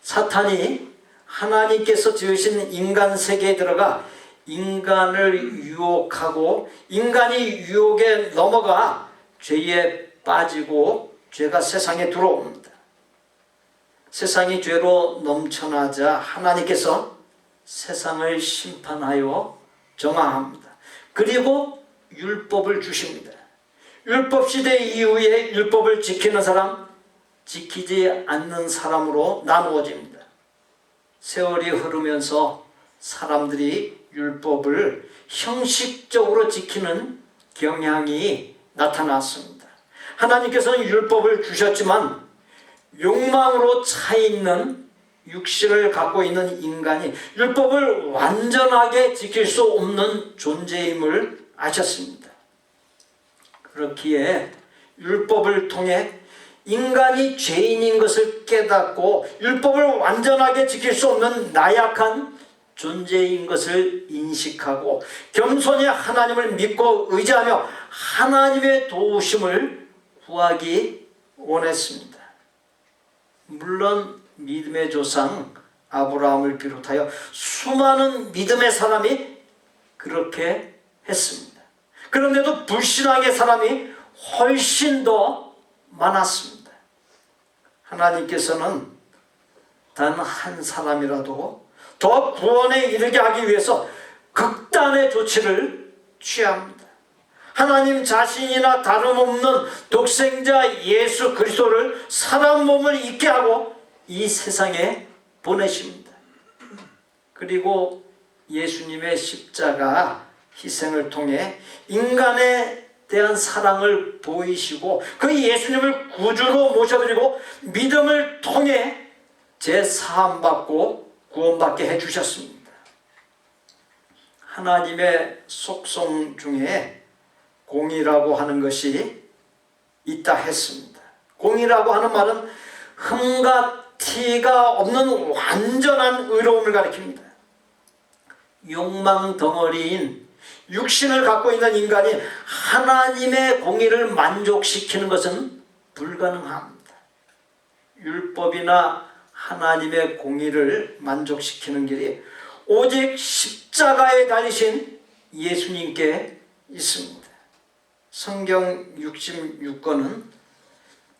사탄이 하나님께서 지으신 인간 세계에 들어가 인간을 유혹하고 인간이 유혹에 넘어가 죄에 빠지고 죄가 세상에 들어옵니다. 세상이 죄로 넘쳐나자 하나님께서 세상을 심판하여 정화합니다. 그리고 율법을 주십니다. 율법 시대 이후에 율법을 지키는 사람, 지키지 않는 사람으로 나누어집니다. 세월이 흐르면서 사람들이 율법을 형식적으로 지키는 경향이 나타났습니다. 하나님께서는 율법을 주셨지만 욕망으로 차 있는 육신을 갖고 있는 인간이 율법을 완전하게 지킬 수 없는 존재임을 아셨습니다. 그렇기에 율법을 통해 인간이 죄인인 것을 깨닫고 율법을 완전하게 지킬 수 없는 나약한 존재인 것을 인식하고 겸손히 하나님을 믿고 의지하며 하나님의 도우심을 구하기 원했습니다. 물론 믿음의 조상 아브라함을 비롯하여 수많은 믿음의 사람이 그렇게 했습니다. 그런데도 불신앙의 사람이 훨씬 더 많았습니다. 하나님께서는 단 한 사람이라도 더 구원에 이르게 하기 위해서 극단의 조치를 취합니다. 하나님 자신이나 다름없는 독생자 예수 그리스도를 사람 몸을 입게 하고 이 세상에 보내십니다. 그리고 예수님의 십자가 희생을 통해 인간에 대한 사랑을 보이시고 그 예수님을 구주로 모셔드리고 믿음을 통해 죄사함받고 구원받게 해주셨습니다. 하나님의 속성 중에 공의라고 하는 것이 있다 했습니다. 공의라고 하는 말은 흠과 티가 없는 완전한 의로움을 가리킵니다. 욕망 덩어리인 육신을 갖고 있는 인간이 하나님의 공의를 만족시키는 것은 불가능합니다. 율법이나 하나님의 공의를 만족시키는 길이 오직 십자가에 달리신 예수님께 있습니다. 성경 66권은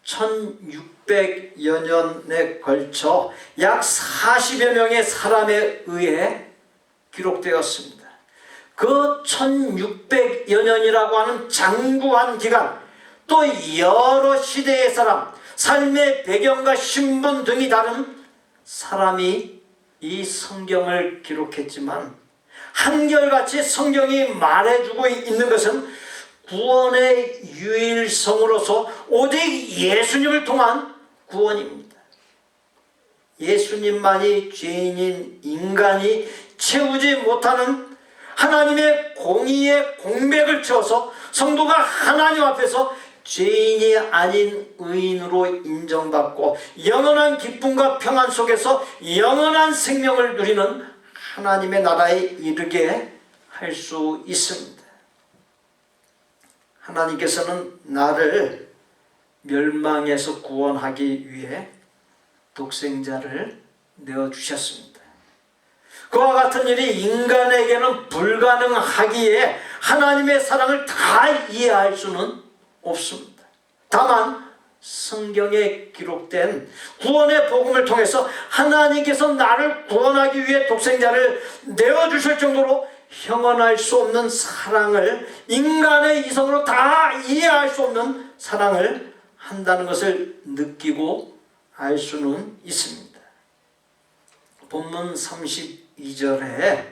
1600여 년에 걸쳐 약 40여 명의 사람에 의해 기록되었습니다. 그 1600여 년이라고 하는 장구한 기간, 또 여러 시대의 사람, 삶의 배경과 신분 등이 다른 사람이 이 성경을 기록했지만 한결같이 성경이 말해주고 있는 것은 구원의 유일성으로서 오직 예수님을 통한 구원입니다. 예수님만이 죄인인 인간이 채우지 못하는 하나님의 공의의 공백을 채워서 성도가 하나님 앞에서 죄인이 아닌 의인으로 인정받고 영원한 기쁨과 평안 속에서 영원한 생명을 누리는 하나님의 나라에 이르게 할 수 있습니다. 하나님께서는 나를 멸망에서 구원하기 위해 독생자를 내어주셨습니다. 그와 같은 일이 인간에게는 불가능하기에 하나님의 사랑을 다 이해할 수는 없습니다. 다만 성경에 기록된 구원의 복음을 통해서 하나님께서 나를 구원하기 위해 독생자를 내어주실 정도로 형언할 수 없는 사랑을, 인간의 이성으로 다 이해할 수 없는 사랑을 한다는 것을 느끼고 알 수는 있습니다. 본문 32절에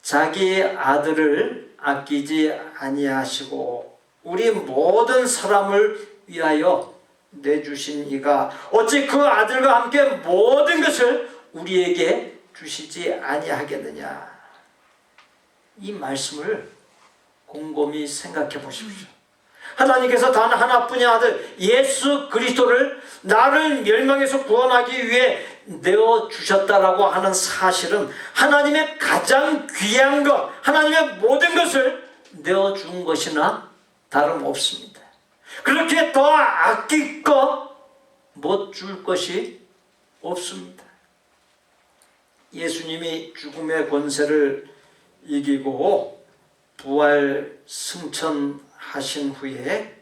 자기의 아들을 아끼지 아니하시고 우리 모든 사람을 위하여 내주신 이가 어찌 그 아들과 함께 모든 것을 우리에게 주시지 아니하겠느냐. 이 말씀을 곰곰이 생각해 보십시오. 하나님께서 단 하나뿐인 아들 예수 그리스도를 나를 멸망에서 구원하기 위해 내어주셨다라고 하는 사실은 하나님의 가장 귀한 것, 하나님의 모든 것을 내어준 것이나 다름없습니다. 그렇게 더 아낄 것, 못 줄 것이 없습니다. 예수님이 죽음의 권세를 이기고 부활 승천하신 후에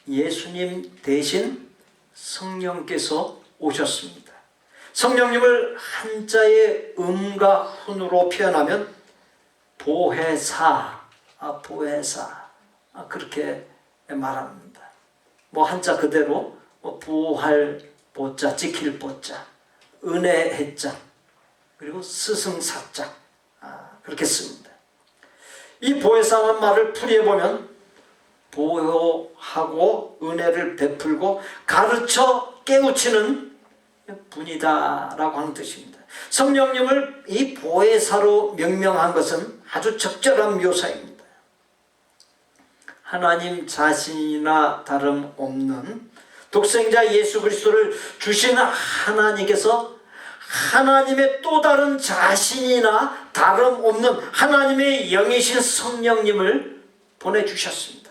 예수님 대신 성령께서 오셨습니다. 성령님을 한자의 음과 훈으로 표현하면 보혜사, 그렇게 말합니다. 한자 그대로 부활 보자, 지킬 보자, 은혜 해자, 그리고 스승사자, 그렇게 씁니다. 이 보혜사라는 말을 풀이해보면 보호하고 은혜를 베풀고 가르쳐 깨우치는 분이다라고 하는 뜻입니다. 성령님을 이 보혜사로 명명한 것은 아주 적절한 묘사입니다. 하나님 자신이나 다름없는 독생자 예수 그리스도를 주신 하나님께서 하나님의 또 다른 자신이나 다름없는 하나님의 영이신 성령님을 보내주셨습니다.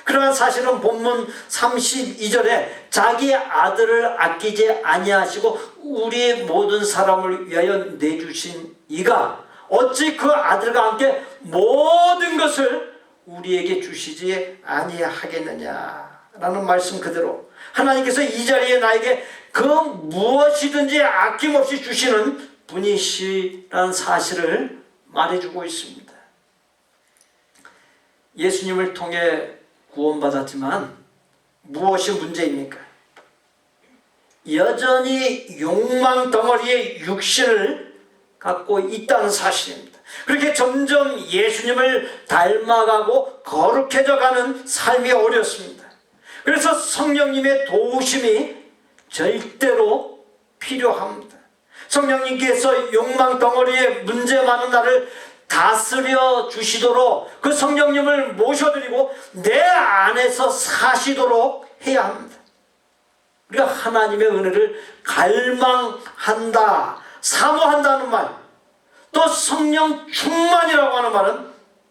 그러한 사실은 본문 32절에 자기 아들을 아끼지 아니하시고 우리 모든 사람을 위하여 내주신 이가 어찌 그 아들과 함께 모든 것을 우리에게 주시지 아니하겠느냐라는 말씀 그대로 하나님께서 이 자리에 나에게 그 무엇이든지 아낌없이 주시는 분이시라는 사실을 말해주고 있습니다. 예수님을 통해 구원받았지만 무엇이 문제입니까? 여전히 욕망 덩어리의 육신을 갖고 있다는 사실입니다. 그렇게 점점 예수님을 닮아가고 거룩해져 가는 삶이 어렵습니다. 그래서 성령님의 도우심이 절대로 필요합니다. 성령님께서 욕망 덩어리에 문제 많은 나를 다스려 주시도록 그 성령님을 모셔드리고 내 안에서 사시도록 해야 합니다. 우리가 하나님의 은혜를 갈망한다, 사모한다는 말, 또 성령 충만이라고 하는 말은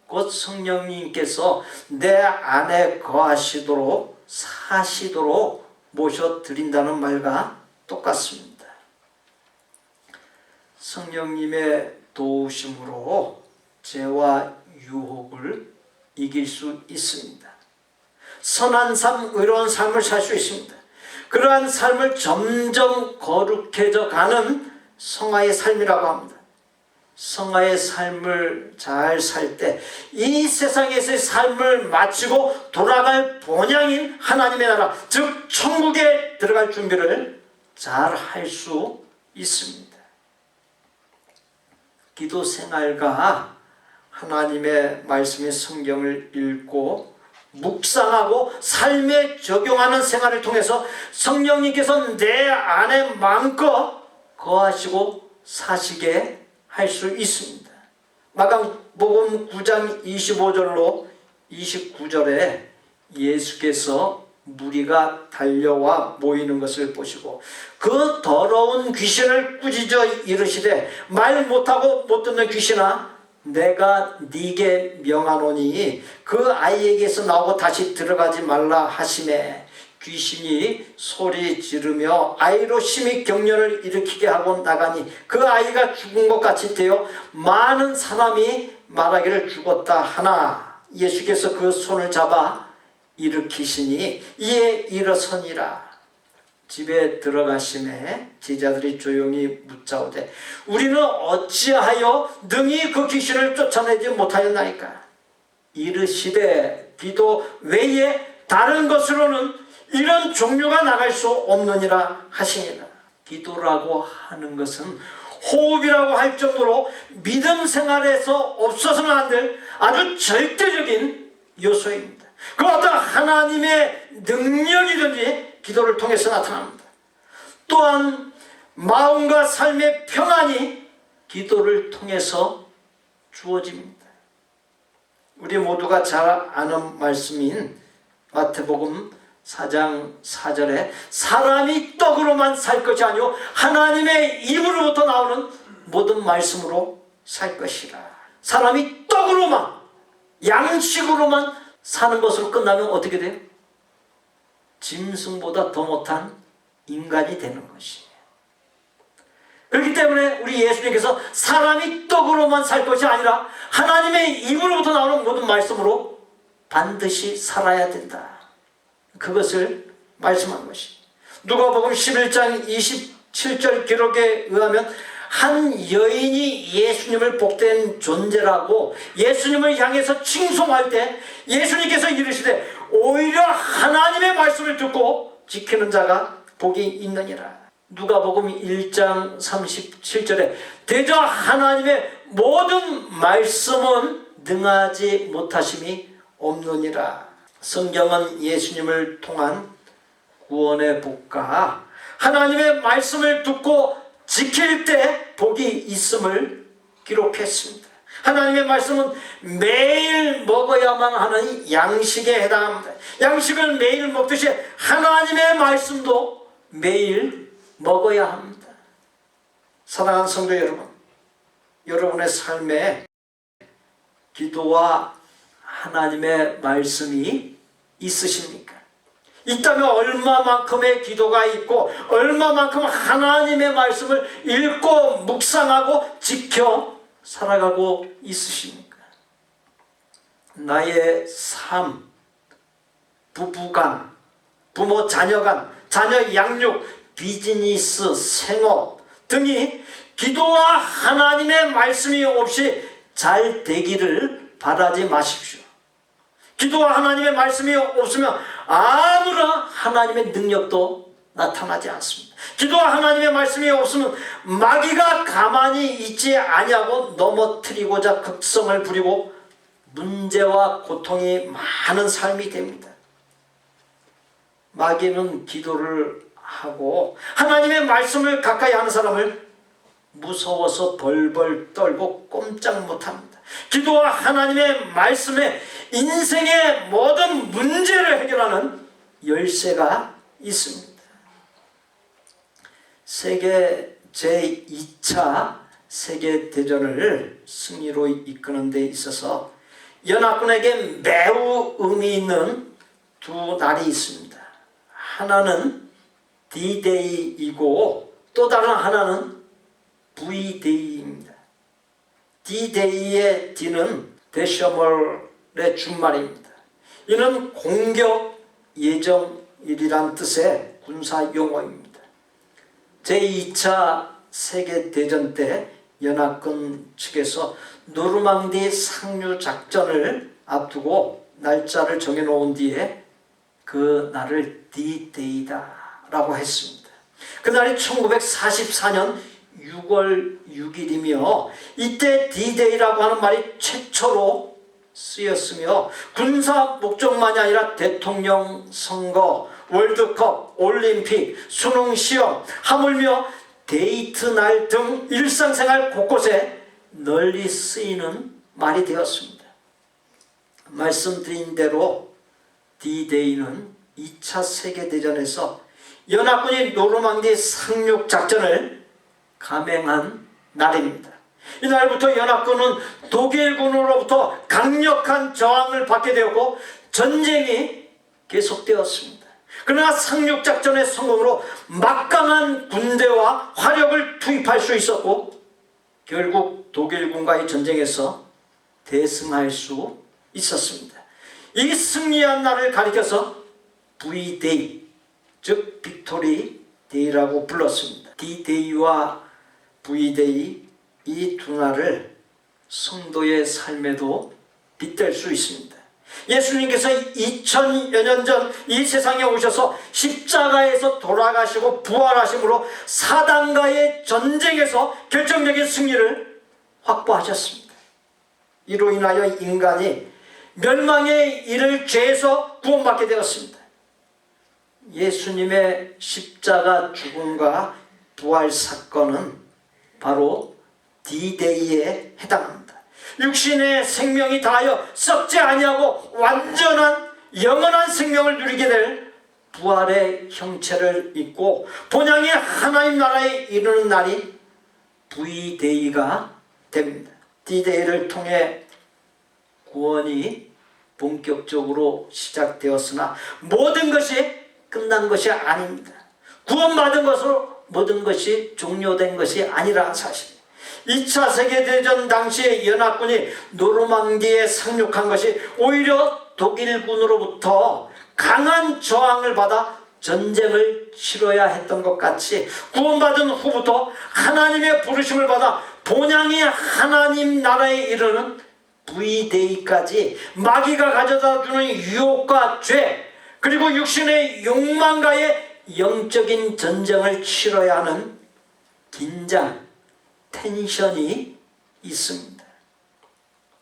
곧 성령님께서 내 안에 거하시도록 사시도록 모셔드린다는 말과 똑같습니다. 성령님의 도우심으로 죄와 유혹을 이길 수 있습니다. 선한 삶, 의로운 삶을 살 수 있습니다. 그러한 삶을 점점 거룩해져 가는 성화의 삶이라고 합니다. 성화의 삶을 잘 살 때 이 세상에서의 삶을 마치고 돌아갈 본향인 하나님의 나라, 즉 천국에 들어갈 준비를 잘 할 수 있습니다. 기도 생활과 하나님의 말씀의 성경을 읽고 묵상하고 삶에 적용하는 생활을 통해서 성령님께서 내 안에 마음껏 거하시고 사시게 할 수 있습니다. 마가복음 9장 25절로 29절에 예수께서 무리가 달려와 모이는 것을 보시고 그 더러운 귀신을 꾸짖어 이르시되 말 못하고 못 듣는 귀신아 내가 네게 명하노니 그 아이에게서 나오고 다시 들어가지 말라 하시매 귀신이 소리 지르며 아이로 심히 경련을 일으키게 하고 나가니 그 아이가 죽은 것 같이 되어 많은 사람이 말하기를 죽었다 하나 예수께서 그 손을 잡아 일으키시니 이에 일어서니라. 집에 들어가심에 제자들이 조용히 묻자오되 우리는 어찌하여 능히 그 귀신을 쫓아내지 못하였나이까. 이르시되 기도 외에 다른 것으로는 이런 종류가 나갈 수 없느니라 하시니라. 기도라고 하는 것은 호흡이라고 할 정도로 믿음 생활에서 없어서는 안 될 아주 절대적인 요소입니다. 그 어떤 하나님의 능력이든지 기도를 통해서 나타납니다. 또한 마음과 삶의 평안이 기도를 통해서 주어집니다. 우리 모두가 잘 아는 말씀인 마태복음 4장 4절에 사람이 떡으로만 살 것이 아니요 하나님의 입으로부터 나오는 모든 말씀으로 살 것이라. 사람이 떡으로만 양식으로만 사는 것으로 끝나면 어떻게 돼요? 짐승보다 더 못한 인간이 되는 것이에요. 그렇기 때문에 우리 예수님께서 사람이 떡으로만 살 것이 아니라 하나님의 입으로부터 나오는 모든 말씀으로 반드시 살아야 된다. 그것을 말씀한 것이. 누가복음 11장 27절 기록에 의하면 한 여인이 예수님을 복된 존재라고 예수님을 향해서 칭송할 때 예수님께서 이르시되 오히려 하나님의 말씀을 듣고 지키는 자가 복이 있느니라. 누가복음 1장 37절에 대저 하나님의 모든 말씀은 능하지 못하심이 없느니라. 성경은 예수님을 통한 구원의 복과 하나님의 말씀을 듣고 지킬 때 복이 있음을 기록했습니다. 하나님의 말씀은 매일 먹어야만 하는 양식에 해당합니다. 양식을 매일 먹듯이 하나님의 말씀도 매일 먹어야 합니다. 사랑하는 성도 여러분, 여러분의 삶에 기도와 하나님의 말씀이 있으십니까? 있다면 얼마만큼의 기도가 있고 얼마만큼 하나님의 말씀을 읽고 묵상하고 지켜 살아가고 있으십니까? 나의 삶, 부부간, 부모 자녀간, 자녀 양육, 비즈니스, 생업 등이 기도와 하나님의 말씀이 없이 잘 되기를 바라지 마십시오. 기도와 하나님의 말씀이 없으면 아무런 하나님의 능력도 나타나지 않습니다. 기도와 하나님의 말씀이 없으면 마귀가 가만히 있지 아니하고 넘어뜨리고자 극성을 부리고 문제와 고통이 많은 삶이 됩니다. 마귀는 기도를 하고 하나님의 말씀을 가까이 하는 사람을 무서워서 벌벌 떨고 꼼짝 못합니다. 기도와 하나님의 말씀에 인생의 모든 문제를 해결하는 열쇠가 있습니다. 세계 제2차 세계대전을 승리로 이끄는 데 있어서 연합군에게 매우 의미 있는 두 날이 있습니다. 하나는 D-Day이고 또 다른 하나는 V-Day입니다. D-Day의 D는 데셔멀의 준말입니다. 이는 공격 예정일이란 뜻의 군사 용어입니다. 제2차 세계대전 때 연합군 측에서 노르망디 상륙 작전을 앞두고 날짜를 정해놓은 뒤에 그 날을 D-Day다 라고 했습니다. 그날이 1944년 6월 6일이며 이때 D-Day라고 하는 말이 최초로 쓰였으며 군사 목적만이 아니라 대통령 선거, 월드컵, 올림픽, 수능시험, 하물며 데이트 날 등 일상생활 곳곳에 널리 쓰이는 말이 되었습니다. 말씀드린 대로 D-Day는 2차 세계대전에서 연합군이 노르망디 상륙작전을 감행한 날입니다. 이날부터 연합군은 독일군으로부터 강력한 저항을 받게 되었고 전쟁이 계속되었습니다. 그러나 상륙작전의 성공으로 막강한 군대와 화력을 투입할 수 있었고 결국 독일군과의 전쟁에서 대승할 수 있었습니다. 이 승리한 날을 가리켜서 V-Day, 즉 빅토리 데이라고 불렀습니다. D-Day와 V-Day 이 두 날을 성도의 삶에도 빗댈 수 있습니다. 예수님께서 2000여 년 전 이 세상에 오셔서 십자가에서 돌아가시고 부활하심으로 사단과의 전쟁에서 결정적인 승리를 확보하셨습니다. 이로 인하여 인간이 멸망에 이를 죄에서 구원받게 되었습니다. 예수님의 십자가 죽음과 부활 사건은 바로 D-Day에 해당합니다. 육신의 생명이 다하여 썩지 아니하고 완전한 영원한 생명을 누리게 될 부활의 형체를 입고 본향의 하나님 나라에 이르는 날이 V-Day가 됩니다. D-Day를 통해 구원이 본격적으로 시작되었으나 모든 것이 끝난 것이 아닙니다. 구원받은 것으로 모든 것이 종료된 것이 아니라는 사실. 2차 세계대전 당시에 연합군이 노르망디에 상륙한 것이 오히려 독일군으로부터 강한 저항을 받아 전쟁을 치러야 했던 것 같이 구원받은 후부터 하나님의 부르심을 받아 본향의 하나님 나라에 이르는 V-Day까지 마귀가 가져다주는 유혹과 죄 그리고 육신의 욕망과의 영적인 전쟁을 치러야 하는 긴장, 텐션이 있습니다.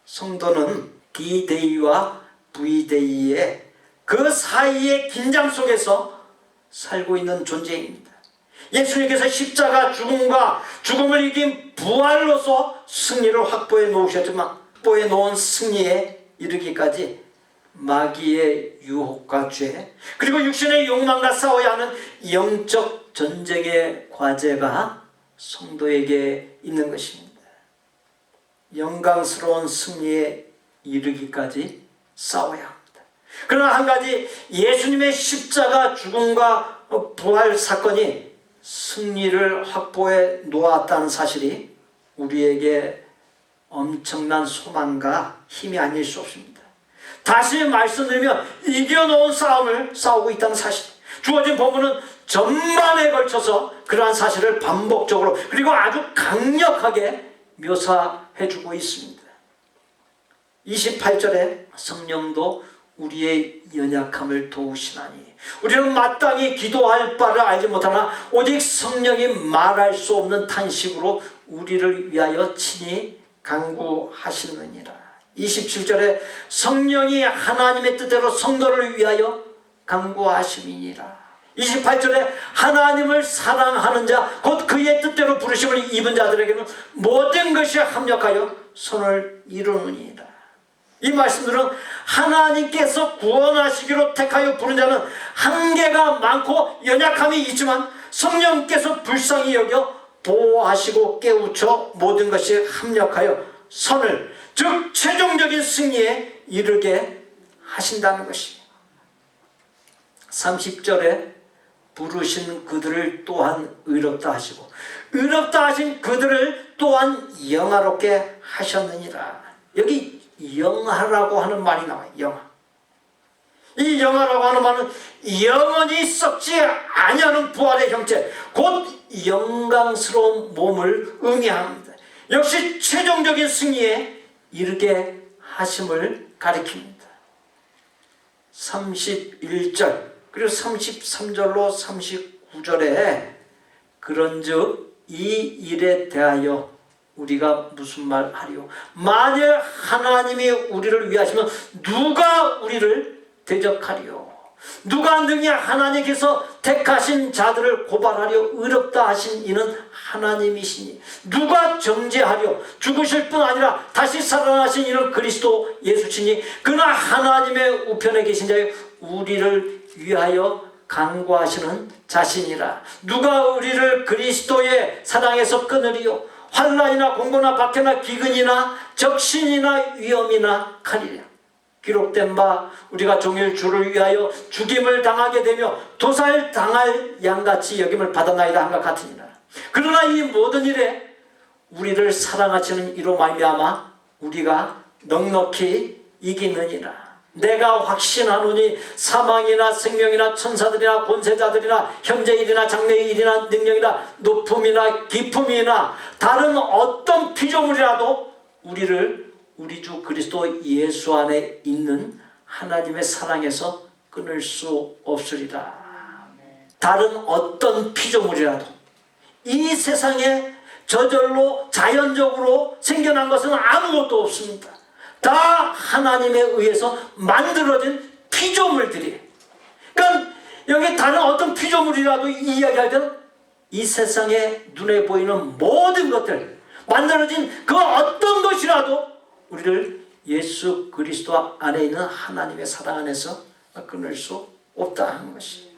성도는 D-Day와 V-Day의 그 사이의 긴장 속에서 살고 있는 존재입니다. 예수님께서 십자가 죽음과 죽음을 이긴 부활로서 승리를 확보해 놓으셨지만 확보해 놓은 승리에 이르기까지 마귀의 유혹과 죄 그리고 육신의 욕망과 싸워야 하는 영적 전쟁의 과제가 성도에게 있는 것입니다. 영광스러운 승리에 이르기까지 싸워야 합니다. 그러나 한 가지 예수님의 십자가 죽음과 부활 사건이 승리를 확보해 놓았다는 사실이 우리에게 엄청난 소망과 힘이 아닐 수 없습니다. 다시 말씀드리면 이겨놓은 싸움을 싸우고 있다는 사실. 주어진 본문은 전반에 걸쳐서 그러한 사실을 반복적으로 그리고 아주 강력하게 묘사해주고 있습니다. 28절에 성령도 우리의 연약함을 도우시나니 우리는 마땅히 기도할 바를 알지 못하나 오직 성령이 말할 수 없는 탄식으로 우리를 위하여 친히 간구하시느니라. 27절에 성령이 하나님의 뜻대로 성도를 위하여 간구하심이니라. 28절에 하나님을 사랑하는 자 곧 그의 뜻대로 부르심을 입은 자들에게는 모든 것이 합력하여 선을 이루느니라. 이 말씀들은 하나님께서 구원하시기로 택하여 부른 자는 한계가 많고 연약함이 있지만 성령께서 불쌍히 여겨 보호하시고 깨우쳐 모든 것이 합력하여 선을 즉 최종적인 승리에 이르게 하신다는 것입니다. 30절에 부르신 그들을 또한 의롭다 하시고 의롭다 하신 그들을 또한 영화롭게 하셨느니라. 여기 영화라고 하는 말이 나와요. 영화. 이 영화라고 하는 말은 영원히 썩지 아니하는 부활의 형체 곧 영광스러운 몸을 의미합니다. 역시 최종적인 승리에 이르게 하심을 가리킵니다. 31절 그리고 33절로 39절에 그런즉 이 일에 대하여 우리가 무슨 말 하리요? 만일 하나님이 우리를 위하시면 누가 우리를 대적하리요? 누가 능히 하나님께서 택하신 자들을 고발하려 의롭다 하신 이는 하나님이시니 누가 정죄하려? 죽으실 뿐 아니라 다시 살아나신 이는 그리스도 예수시니 그나 하나님의 우편에 계신 자여 우리를 위하여 강구하시는 자신이라. 누가 우리를 그리스도의 사랑에서 끊으리요? 환난이나 공고나 박해나 기근이나 적신이나 위험이나 칼이라. 기록된 바 우리가 종일 주를 위하여 죽임을 당하게 되며 도살 당할 양같이 여김을 받았나이다 한것 같으니라. 그러나 이 모든 일에 우리를 사랑하시는 이로 말미암아 우리가 넉넉히 이기느니라. 내가 확신하노니 사망이나 생명이나 천사들이나 권세자들이나 현재일이나 장래일이나 능력이나 높음이나 깊음이나 다른 어떤 피조물이라도 우리를 우리 주 그리스도 예수 안에 있는 하나님의 사랑에서 끊을 수 없으리라. 다른 어떤 피조물이라도 이 세상에 저절로 자연적으로 생겨난 것은 아무것도 없습니다. 다 하나님에 의해서 만들어진 피조물들이에요. 그러니까 여기 다른 어떤 피조물이라도 이야기할 때는 이 세상에 눈에 보이는 모든 것들, 만들어진 그 어떤 것이라도 우리를 예수 그리스도 안에 있는 하나님의 사랑 안에서 끊을 수 없다 하는 것이에요.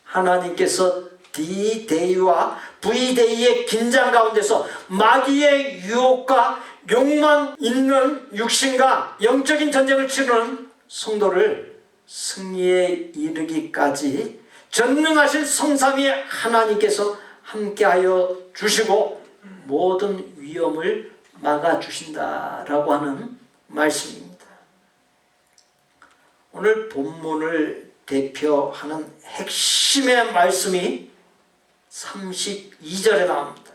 하나님께서 D-Day와 V-Day의 긴장 가운데서 마귀의 유혹과 욕망 있는 육신과 영적인 전쟁을 치르는 성도를 승리에 이르기까지 전능하신 성삼위 하나님께서 함께하여 주시고 모든 위험을 막아주신다라고 하는 말씀입니다. 오늘 본문을 대표하는 핵심의 말씀이 32절에 나옵니다.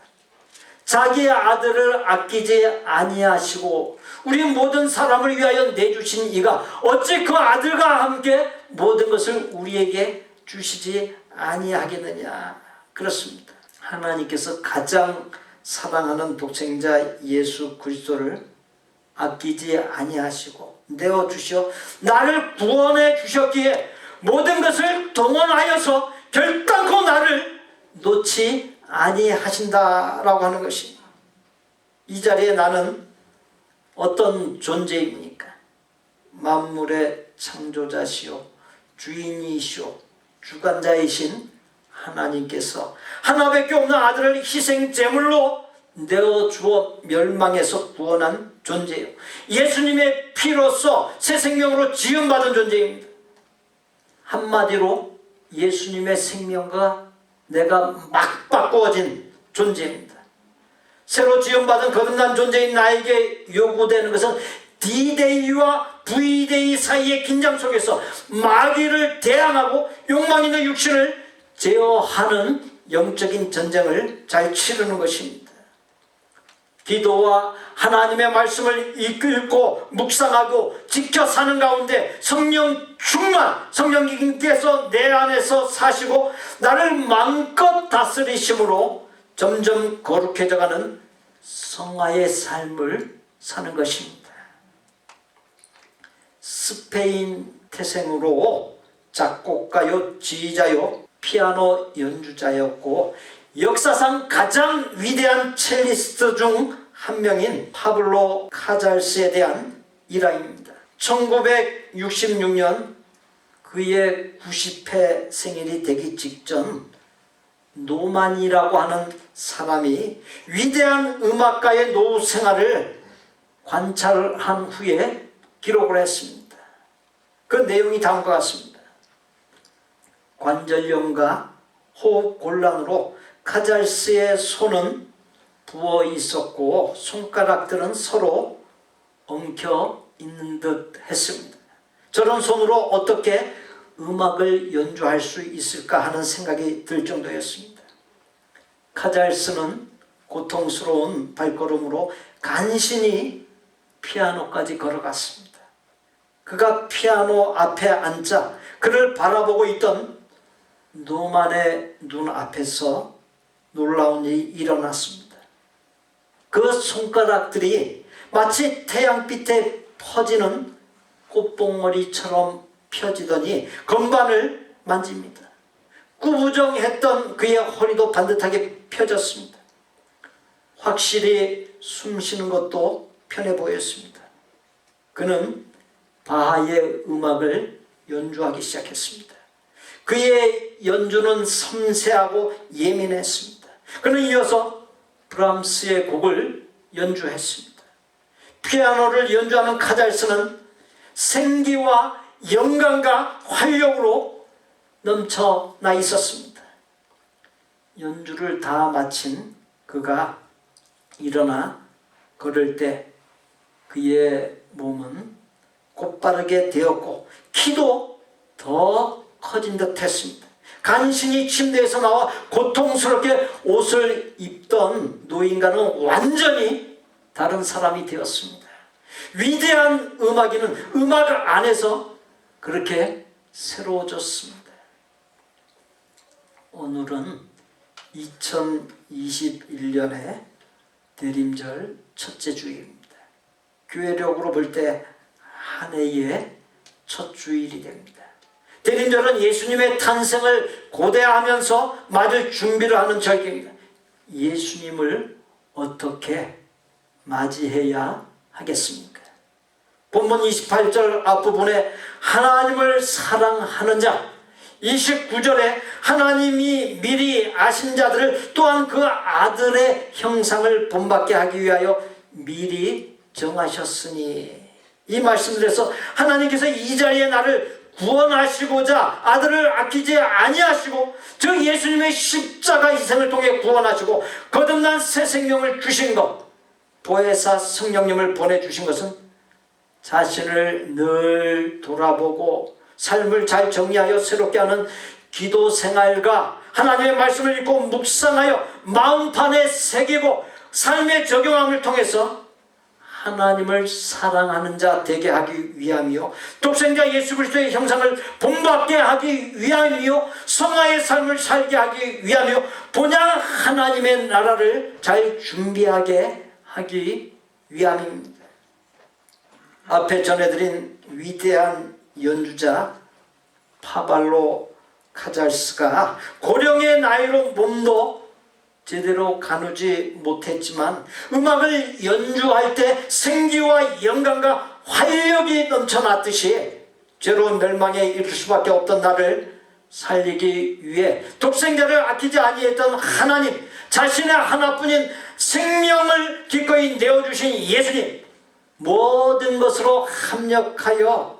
자기의 아들을 아끼지 아니하시고 우리 모든 사람을 위하여 내주신 이가 어찌 그 아들과 함께 모든 것을 우리에게 주시지 아니하겠느냐. 그렇습니다. 하나님께서 가장 사랑하는 독생자 예수 그리스도를 아끼지 아니하시고 내어주시어 나를 구원해 주셨기에 모든 것을 동원하여서 결단코 나를 놓지 아니하신다라고 하는 것입니다. 이 자리에 나는 어떤 존재입니까? 만물의 창조자시오 주인이시오 주관자이신 하나님께서 하나밖에 없는 아들을 희생 제물로 내어주어 멸망에서 구원한 존재예요. 예수님의 피로써 새 생명으로 지음받은 존재입니다. 한마디로 예수님의 생명과 내가 막 바꾸어진 존재입니다. 새로 지음받은 거듭난 존재인 나에게 요구되는 것은 D-Day와 V-Day 사이의 긴장 속에서 마귀를 대항하고 욕망 있는 육신을 제어하는 영적인 전쟁을 잘 치르는 것입니다. 기도와 하나님의 말씀을 읽고 묵상하고 지켜 사는 가운데 성령 충만, 성령님께서 내 안에서 사시고 나를 마음껏 다스리심으로 점점 거룩해져가는 성화의 삶을 사는 것입니다. 스페인 태생으로 작곡가요, 지휘자요, 피아노 연주자였고 역사상 가장 위대한 첼리스트 중 한 명인 파블로 카잘스에 대한 일화입니다. 1966년 그의 90회 생일이 되기 직전 노만이라고 하는 사람이 위대한 음악가의 노후 생활을 관찰한 후에 기록을 했습니다. 그 내용이 다음과 같습니다. 관절염과 호흡 곤란으로 카잘스의 손은 부어 있었고 손가락들은 서로 엉켜 있는 듯 했습니다. 저런 손으로 어떻게 음악을 연주할 수 있을까 하는 생각이 들 정도였습니다. 카잘스는 고통스러운 발걸음으로 간신히 피아노까지 걸어갔습니다. 그가 피아노 앞에 앉자 그를 바라보고 있던 노만의 눈앞에서 놀라운 일이 일어났습니다. 그 손가락들이 마치 태양빛에 퍼지는 꽃봉오리처럼 펴지더니 건반을 만집니다. 구부정했던 그의 허리도 반듯하게 펴졌습니다. 확실히 숨 쉬는 것도 편해 보였습니다. 그는 바하의 음악을 연주하기 시작했습니다. 그의 연주는 섬세하고 예민했습니다. 그는 이어서 브람스의 곡을 연주했습니다. 피아노를 연주하는 카잘스는 생기와 영감과 활력으로 넘쳐나 있었습니다. 연주를 다 마친 그가 일어나 걸을 때 그의 몸은 곧바르게 되었고 키도 더 커진 듯 했습니다. 간신히 침대에서 나와 고통스럽게 옷을 입던 노인과는 완전히 다른 사람이 되었습니다. 위대한 음악인은 음악 안에서 그렇게 새로워졌습니다. 오늘은 2021년의 대림절 첫째 주일입니다. 교회력으로 볼 때 한 해의 첫 주일이 됩니다. 대림절은 예수님의 탄생을 고대하면서 맞을 준비를 하는 절기입니다. 예수님을 어떻게 맞이해야 하겠습니까? 본문 28절 앞부분에 하나님을 사랑하는 자, 29절에 하나님이 미리 아신 자들을 또한 그 아들의 형상을 본받게 하기 위하여 미리 정하셨으니, 이 말씀들에서 하나님께서 이 자리에 나를 구원하시고자 아들을 아끼지 아니하시고 저 예수님의 십자가 희생을 통해 구원하시고 거듭난 새 생명을 주신 것, 보혜사 성령님을 보내주신 것은 자신을 늘 돌아보고 삶을 잘 정리하여 새롭게 하는 기도 생활과 하나님의 말씀을 읽고 묵상하여 마음판에 새기고 삶에 적용함을 통해서 하나님을 사랑하는 자 되게 하기 위함이요, 독생자 예수 그리스도의 형상을 본받게 하기 위함이요, 성화의 삶을 살게 하기 위함이요, 본향 하나님의 나라를 잘 준비하게 하기 위함입니다. 앞에 전해드린 위대한 연주자 파발로 카잘스가 고령의 나이로 몸도 제대로 가누지 못했지만 음악을 연주할 때 생기와 영감과 활력이 넘쳐났듯이 죄로 멸망에 이를 수밖에 없던 나를 살리기 위해 독생자를 아끼지 아니했던 하나님, 자신의 하나뿐인 생명을 기꺼이 내어주신 예수님, 모든 것으로 합력하여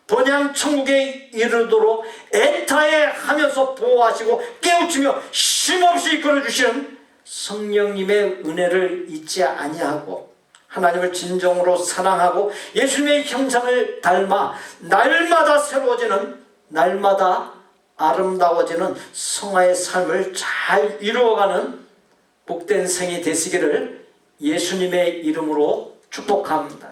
본향 천국에 이르도록 애타해하면서 보호하시고 깨우치며 쉼없이 이끌어주시는 성령님의 은혜를 잊지 아니하고 하나님을 진정으로 사랑하고 예수님의 형상을 닮아 날마다 새로워지는, 날마다 아름다워지는 성화의 삶을 잘 이루어가는 복된 생이 되시기를 예수님의 이름으로 축복합니다.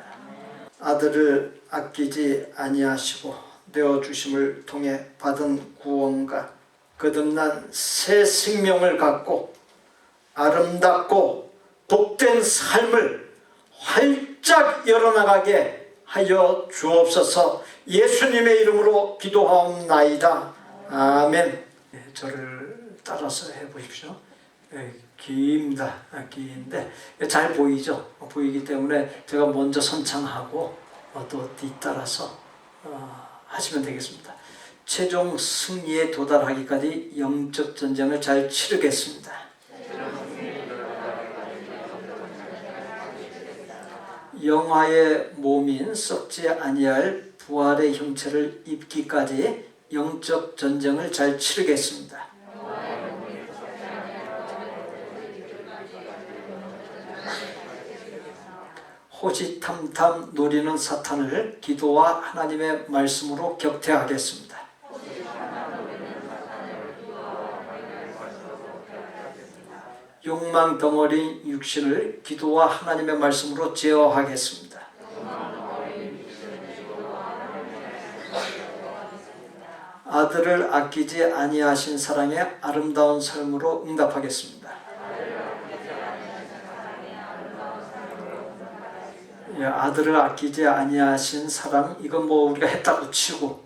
아들을 아끼지 아니하시고 내어주심을 통해 받은 구원과 거듭난 새 생명을 갖고 아름답고 복된 삶을 활짝 열어나가게 하여 주옵소서. 예수님의 이름으로 기도하옵나이다. 아멘. 저를 따라서 해보십시오. 기입니다. 기인데 잘 보이죠? 보이기 때문에 제가 먼저 선창하고 또 뒤따라서 하시면 되겠습니다. 최종 승리에 도달하기까지 영적 전쟁을 잘 치르겠습니다. 영화의 몸인 썩지 아니할 부활의 형체를 입기까지 영적 전쟁을 잘 치르겠습니다. 호시탐탐 노리는 사탄을 기도와 하나님의 말씀으로 격퇴하겠습니다. 욕망 덩어리 육신을 기도와 하나님의 말씀으로 제어하겠습니다. 아들을 아끼지 아니하신 사랑의 아름다운 삶으로 응답하겠습니다. 예, 아들을 아끼지 아니하신 사랑, 이건 뭐 우리가 했다고 치고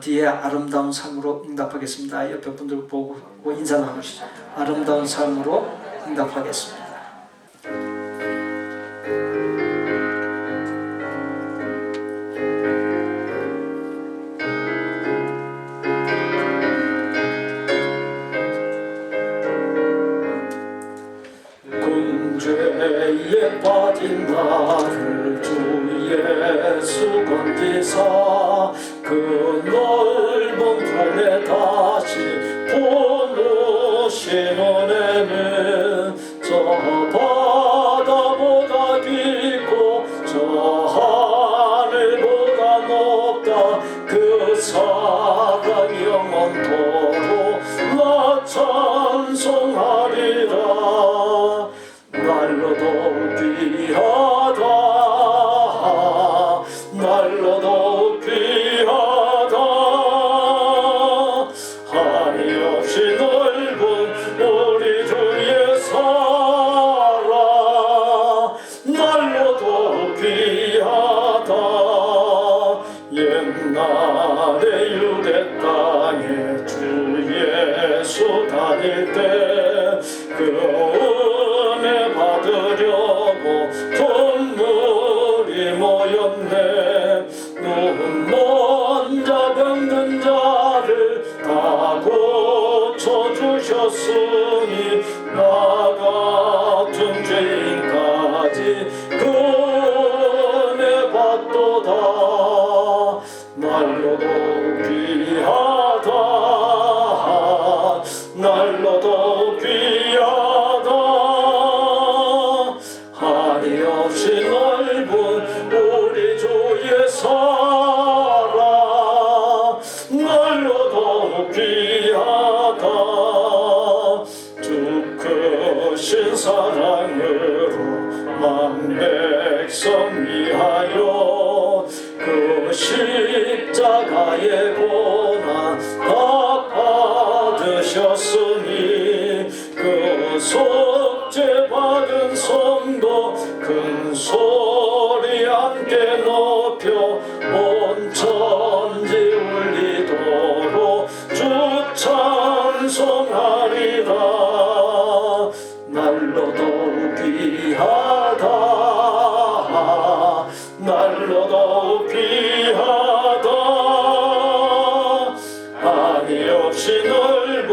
뒤에 아름다운 삶으로 응답하겠습니다. 옆에 분들 보고 인사 나누시죠. 아름다운 삶으로 응답하겠습니다. 죄에 빠진 나를 주 예수 건지사 그 넓은 품에 다시 부으신 은혜는 저 바다보다 깊고 저 하늘보다 높다. 그 사랑 영원토록 나 찬송하리라. 날로도 귀하다. 날로도 귀하다. 한이 없이 넓은 우리 주의 사랑. 날로도 귀하다. 옛날에 유대 땅에 주 예수 다닐 때 그 받으려고 돈물이 모였네. 눈먼 자 병든 자를 다 고쳐주셨으니 나 같은 죄인까지 그 은혜 받도다. 날로도 귀하다. 날로도 귀하다. 한이 없이 넓은 우리 주의 사랑. 날로도 귀하다. 주 크신 사랑으로 만 백성 위하여 그 십자가의 고난 다 받으셨으니 그 속죄 받은 성도 큰 소리 함께 높여 온 천지 울리도록 주 찬송하리라. 날로도 귀하다. 날로도 귀하다. 한이 없이 넓은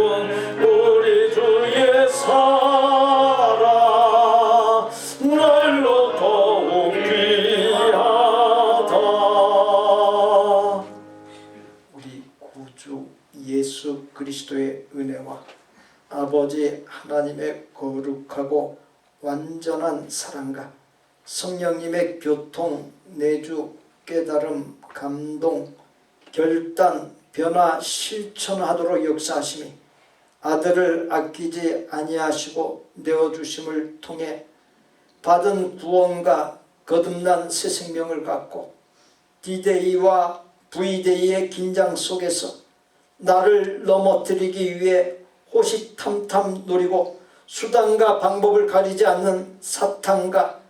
우리 주의 사랑. 날로도 귀하다. 우리 구주 예수 그리스도의 은혜와 아버지 하나님의 거룩하고 완전한 사랑과 성령님의 교통, 내주, 깨달음, 감동, 결단, 변화, 실천하도록 역사하심이 아들을 아끼지 아니하시고 내어주심을 통해 받은 구원과 거듭난 새 생명을 갖고 D-Day와 V-Day의 긴장 속에서 나를 넘어뜨리기 위해 호시탐탐 노리고 수단과 방법을 가리지 않는 사탄과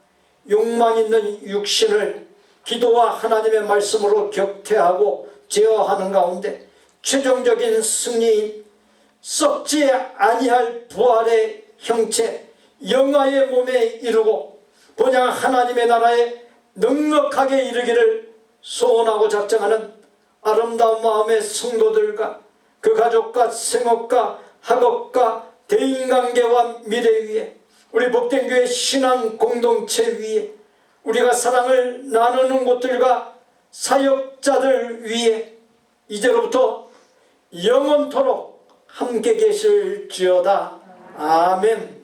욕망 있는 육신을 기도와 하나님의 말씀으로 격퇴하고 제어하는 가운데 최종적인 승리인 썩지 아니할 부활의 형체 영화의 몸에 이르고 본향 하나님의 나라에 넉넉하게 이르기를 소원하고 작정하는 아름다운 마음의 성도들과 그 가족과 생업과 학업과 대인관계와 미래 위에 우리 복된 교회 신앙 공동체 위에 우리가 사랑을 나누는 곳들과 사역자들 위에 이제로부터 영원토록 함께 계실지어다. 아멘.